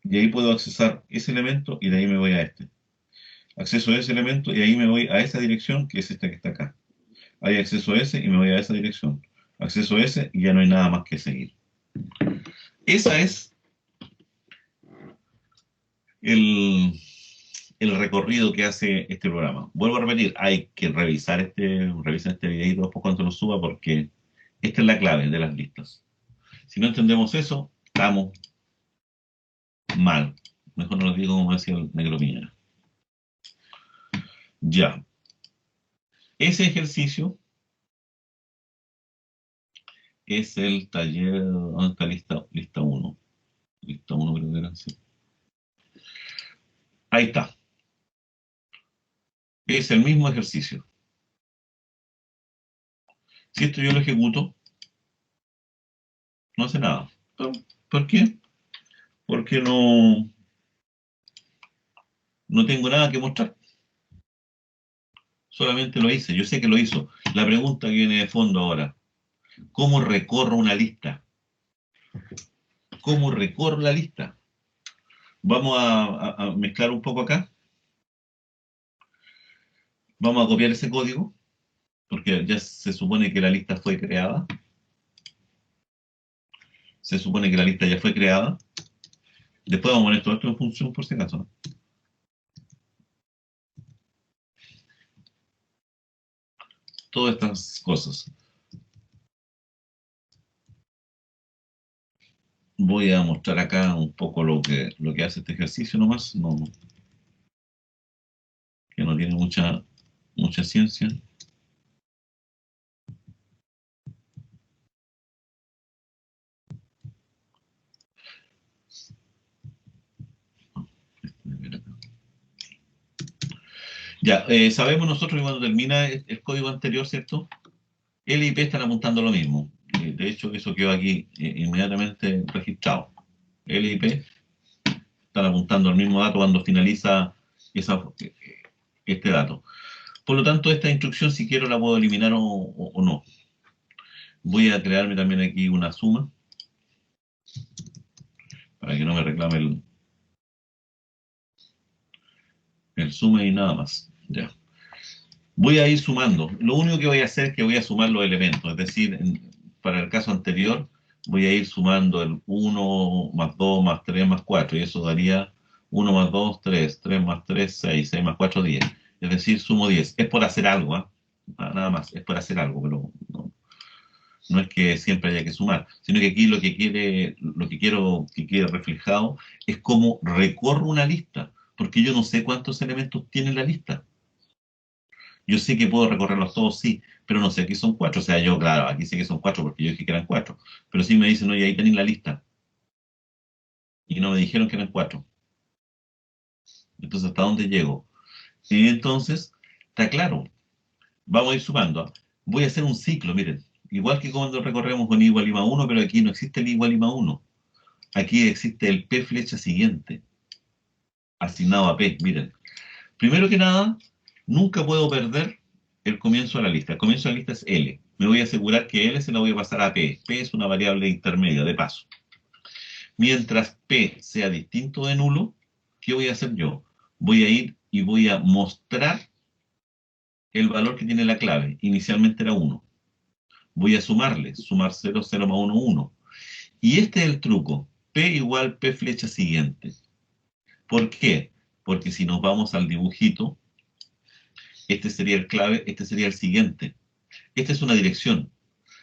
Y ahí puedo accesar ese elemento y de ahí me voy a este. Acceso a ese elemento y ahí me voy a esa dirección, que es esta que está acá. Hay acceso a ese y me voy a esa dirección. Acceso a ese y ya no hay nada más que seguir. Esa es el recorrido que hace este programa. Vuelvo a repetir, hay que revisar este videito después cuando lo suba porque esta es la clave de las listas. Si no entendemos eso, estamos mal. Mejor no lo digo como decía el negro Piñera. Ya. Ese ejercicio es el taller, ¿dónde está lista 1? Lista 1 creo que era, sí. Ahí está. Es el mismo ejercicio. Si esto yo lo ejecuto, no hace nada. ¿Por qué? Porque no tengo nada que mostrar. Solamente lo hice. Yo sé que lo hizo. La pregunta que viene de fondo ahora. ¿Cómo recorro una lista? ¿Cómo recorro la lista? Vamos a mezclar un poco acá. Vamos a copiar ese código, porque ya se supone que la lista fue creada. Se supone que la lista ya fue creada. Después vamos a poner todo esto en función por si acaso, ¿no? Todas estas cosas. Voy a mostrar acá un poco lo que hace este ejercicio nomás, que no tiene mucha ciencia. Ya, sabemos nosotros que cuando termina el código anterior, ¿cierto? L y P están apuntando a lo mismo. De hecho, eso quedó aquí inmediatamente registrado. L y P están apuntando al mismo dato cuando finaliza este dato. Por lo tanto, esta instrucción, si quiero, la puedo eliminar o no. Voy a crearme también aquí una suma, para que no me reclame el suma y nada más. Ya. Voy a ir sumando. Lo único que voy a hacer es que voy a sumar los elementos. Es decir, para el caso anterior, voy a ir sumando el 1 más 2 más 3 más 4. Y eso daría 1 más 2, 3. 3 más 3, 6. 6 más 4, 10. Es decir, sumo 10. Es por hacer algo, ¿eh? Nada más. Es por hacer algo, pero No es que siempre haya que sumar, sino que aquí lo que quiero que quede reflejado es cómo recorro una lista, porque yo no sé cuántos elementos tiene la lista. Yo sé que puedo recorrerlos todos, sí, pero no sé, aquí son 4. O sea, yo, claro, aquí sé que son 4 porque yo dije que eran 4. Pero sí me dicen, oye, ahí tenéis la lista. Y no me dijeron que eran 4. Entonces, ¿hasta dónde llego? Y entonces, está claro, vamos a ir sumando. Voy a hacer un ciclo, miren. Igual que cuando recorremos con i igual i más 1, pero aquí no existe el i igual i más 1. Aquí existe el p flecha siguiente, asignado a p, miren. Primero que nada, nunca puedo perder el comienzo de la lista. El comienzo de la lista es L. Me voy a asegurar que L se la voy a pasar a P. P es una variable intermedia, de paso. Mientras P sea distinto de nulo, ¿qué voy a hacer yo? Voy a ir y voy a mostrar el valor que tiene la clave. Inicialmente era 1. Voy a sumarle, sumar 0, 0 más 1, 1. Y este es el truco. P igual P flecha siguiente. ¿Por qué? Porque si nos vamos al dibujito, este sería el clave, este sería el siguiente. Esta es una dirección.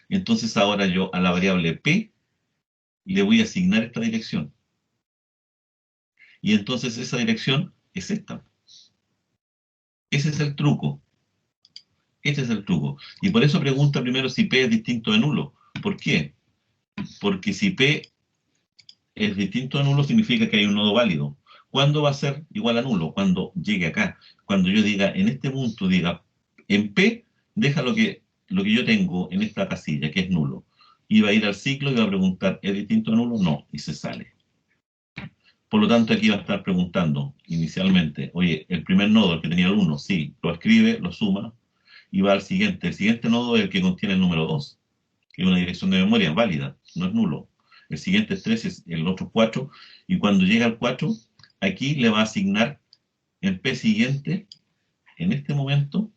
Entonces ahora yo a la variable P le voy a asignar esta dirección. Y entonces esa dirección es esta. Ese es el truco. Este es el truco. Y por eso pregunta primero si P es distinto de nulo. ¿Por qué? Porque si P es distinto de nulo significa que hay un nodo válido. ¿Cuándo va a ser igual a nulo? Cuando llegue acá. Cuando yo diga, en este punto, diga, en P, deja lo que yo tengo en esta casilla, que es nulo. Y va a ir al ciclo y va a preguntar, ¿es distinto a nulo? No, y se sale. Por lo tanto, aquí va a estar preguntando inicialmente, oye, el primer nodo, el que tenía el 1, sí, lo escribe, lo suma, y va al siguiente. El siguiente nodo es el que contiene el número 2, que es una dirección de memoria válida, no es nulo. El siguiente es 3, es el otro 4, y cuando llega al 4, aquí le va a asignar el P siguiente, en este momento,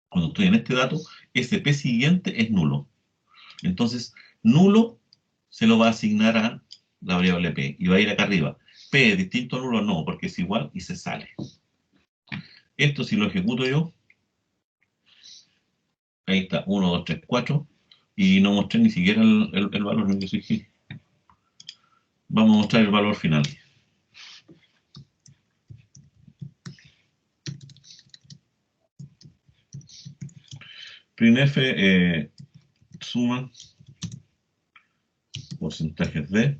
cuando estoy en este dato, ese P siguiente es nulo. Entonces, nulo se lo va a asignar a la variable P, y va a ir acá arriba. P es distinto a nulo, no, porque es igual y se sale. Esto si lo ejecuto yo, ahí está, 1, 2, 3, 4, y no mostré ni siquiera el valor en que soy Gil. Vamos a mostrar el valor final. Printf suma porcentajes de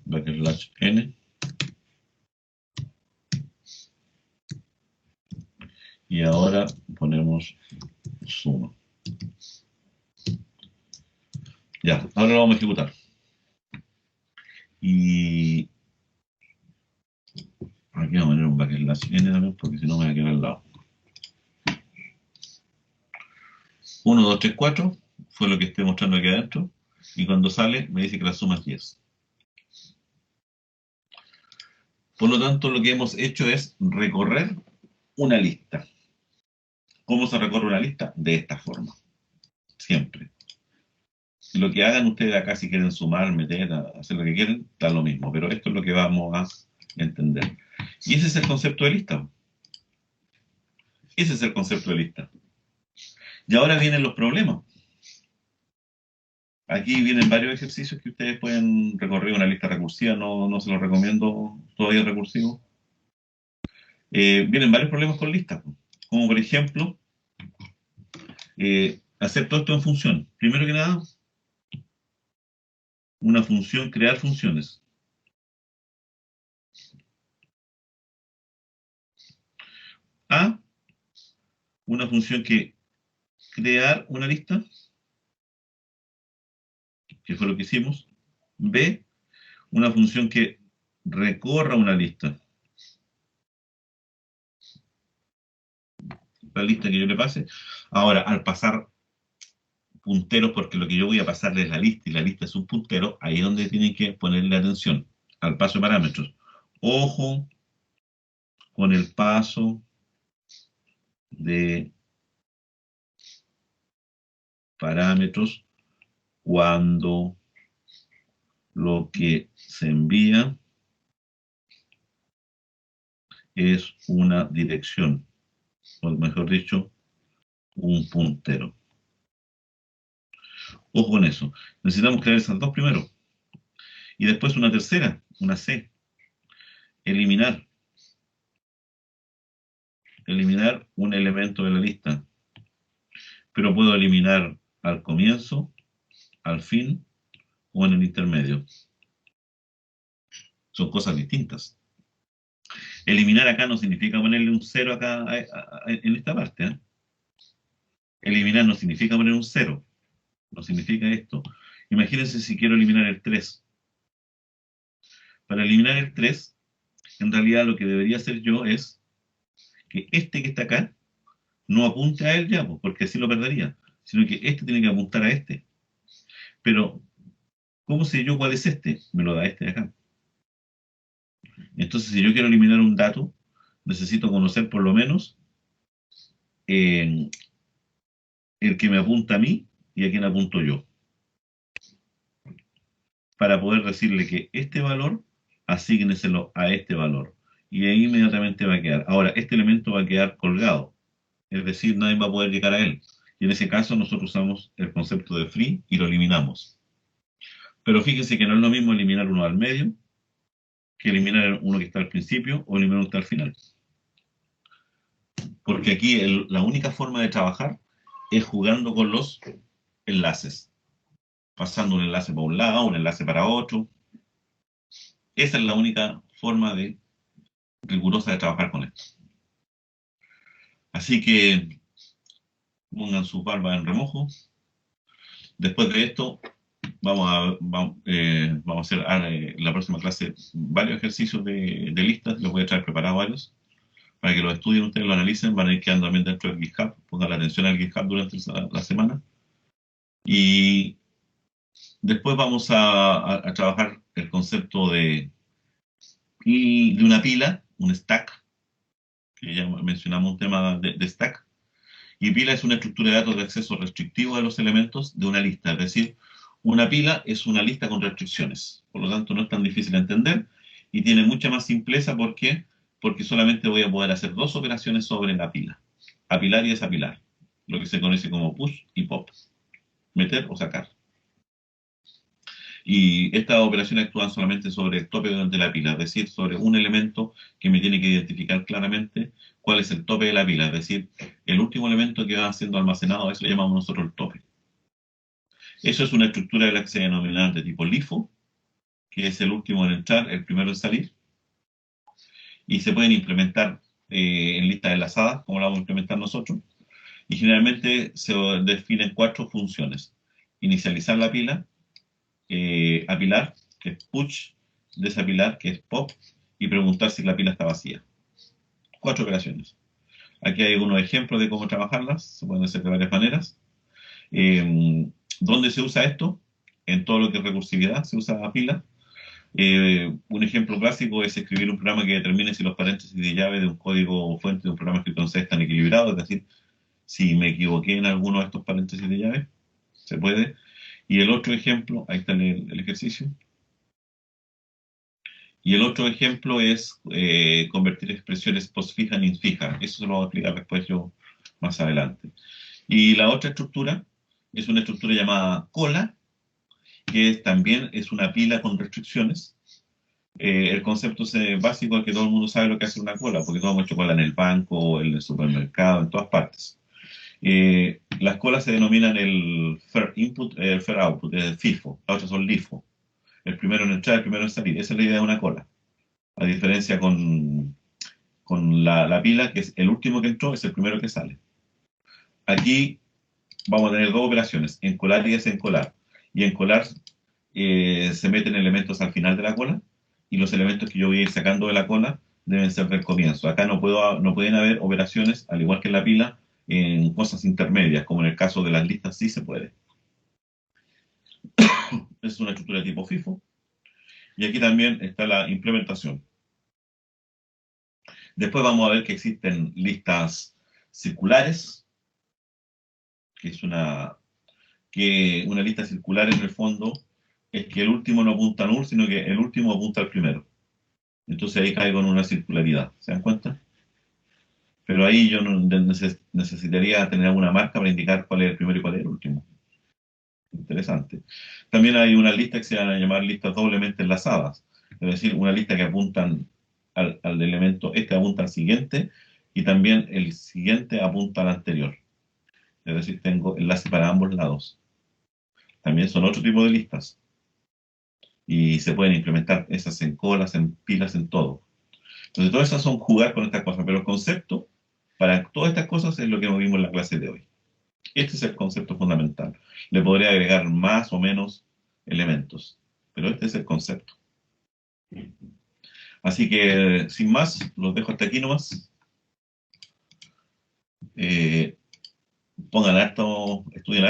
backslash n y ahora ponemos suma. Ya, ahora lo vamos a ejecutar. Y aquí vamos a poner un backslash n también porque si no me va a quedar al lado. 1, 2, 3, 4 fue lo que estoy mostrando aquí adentro y cuando sale me dice que la suma es 10. Por lo tanto, lo que hemos hecho es recorrer una lista. ¿Cómo se recorre una lista? De esta forma. Siempre. Lo que hagan ustedes acá, si quieren sumar, meter, hacer lo que quieren, da lo mismo. Pero esto es lo que vamos a entender. Y ese es el concepto de lista. Ese es el concepto de lista. Y ahora vienen los problemas. Aquí vienen varios ejercicios que ustedes pueden recorrer una lista recursiva. No se los recomiendo todavía recursivo. Vienen varios problemas con listas. Como por ejemplo, hacer todo esto en función. Primero que nada, una función, crear funciones. A, una función que crear una lista, que fue lo que hicimos. B, una función que recorra una lista. La lista que yo le pase. Ahora, al pasar punteros, porque lo que yo voy a pasarle es la lista y la lista es un puntero, ahí es donde tienen que ponerle atención al paso de parámetros. Ojo con el paso de parámetros cuando lo que se envía es una dirección, o mejor dicho, un puntero. Ojo con eso. Necesitamos crear esas dos primero. Y después una tercera, una C. Eliminar. Eliminar un elemento de la lista. Pero puedo eliminar al comienzo, al fin o en el intermedio. Son cosas distintas. Eliminar acá no significa ponerle un 0 acá en esta parte. ¿Eh? Eliminar no significa poner un 0. No significa esto. Imagínense si quiero eliminar el 3. Para eliminar el 3, en realidad lo que debería hacer yo es que este que está acá no apunte a él ya, pues, porque así lo perdería, sino que este tiene que apuntar a este. Pero, ¿cómo sé yo cuál es este? Me lo da este de acá. Entonces, si yo quiero eliminar un dato, necesito conocer por lo menos el que me apunta a mí y a quién apunto yo. Para poder decirle que este valor, asígneselo a este valor. Y ahí inmediatamente va a quedar. Ahora, este elemento va a quedar colgado. Es decir, nadie va a poder llegar a él. Y en ese caso nosotros usamos el concepto de free y lo eliminamos. Pero fíjense que no es lo mismo eliminar uno al medio que eliminar uno que está al principio o eliminar uno que está al final. Porque aquí la única forma de trabajar es jugando con los enlaces. Pasando un enlace para un lado, un enlace para otro. Esa es la única forma rigurosa de trabajar con esto. Así que pongan sus barbas en remojo. Después de esto, vamos a hacer la próxima clase varios ejercicios de listas. Los voy a traer preparados varios para que los estudien ustedes, lo analicen. Van a ir quedando también dentro del GitHub. Pongan la atención al GitHub durante la semana. Y después vamos a trabajar el concepto de una pila, un stack, que ya mencionamos un tema de stack. Y pila es una estructura de datos de acceso restrictivo a los elementos de una lista. Es decir, una pila es una lista con restricciones. Por lo tanto, no es tan difícil de entender y tiene mucha más simpleza. ¿Por qué? Porque solamente voy a poder hacer dos operaciones sobre la pila. Apilar y desapilar. Lo que se conoce como push y pop. Meter o sacar. Y estas operaciones actúan solamente sobre el tope de la pila, es decir, sobre un elemento que me tiene que identificar claramente cuál es el tope de la pila, es decir, el último elemento que va siendo almacenado, a eso le llamamos nosotros el tope. Eso es una estructura de la que se denomina de tipo LIFO, que es el último en entrar, el primero en salir, y se pueden implementar en listas enlazadas, como la vamos a implementar nosotros, y generalmente se definen 4 funciones. Inicializar la pila, apilar, que es push, desapilar, que es pop, y preguntar si la pila está vacía. 4 operaciones. Aquí hay algunos ejemplos de cómo trabajarlas, se pueden hacer de varias maneras. ¿Dónde se usa esto? En todo lo que es recursividad se usa pila. Un ejemplo clásico es escribir un programa que determine si los paréntesis de llave de un código fuente de un programa escrito en C están equilibrados, es decir, si me equivoqué en alguno de estos paréntesis de llave, se puede. Y el otro ejemplo, ahí está el ejercicio. Y el otro ejemplo es convertir expresiones postfija en infija. Eso se lo voy a explicar después yo más adelante. Y la otra estructura es una estructura llamada cola, que también es una pila con restricciones. El concepto básico es que todo el mundo sabe lo que hace una cola, porque todos hemos hecho cola en el banco, en el supermercado, en todas partes. Las colas se denominan el fair input, el fair output, el FIFO. Las otras son LIFO. El primero en entrar, el primero en salir. Esa es la idea de una cola. A diferencia con la pila, que es el último que entró, es el primero que sale. Aquí vamos a tener dos operaciones, encolar y desencolar. Y encolar se meten elementos al final de la cola, y los elementos que yo voy a ir sacando de la cola deben ser del comienzo. Acá no pueden haber operaciones, al igual que en la pila, en cosas intermedias, como en el caso de las listas sí se puede. Es una estructura de tipo FIFO. Y aquí también está la implementación. Después vamos a ver que existen listas circulares, que es una lista circular en el fondo es que el último no apunta a null, sino que el último apunta al primero. Entonces ahí caigo en una circularidad, ¿se dan cuenta? Pero ahí yo necesitaría tener alguna marca para indicar cuál es el primero y cuál es el último. Interesante. También hay una lista que se van a llamar listas doblemente enlazadas, es decir, una lista que apuntan al elemento, este apunta al siguiente, y también el siguiente apunta al anterior. Es decir, tengo enlace para ambos lados. También son otro tipo de listas. Y se pueden implementar esas en colas, en pilas, en todo. Entonces, todas esas son jugar con estas cosas, pero el concepto para todas estas cosas es lo que vimos en la clase de hoy. Este es el concepto fundamental. Le podría agregar más o menos elementos, pero este es el concepto. Así que, sin más, los dejo hasta aquí nomás. Pongan harto, estudien harto.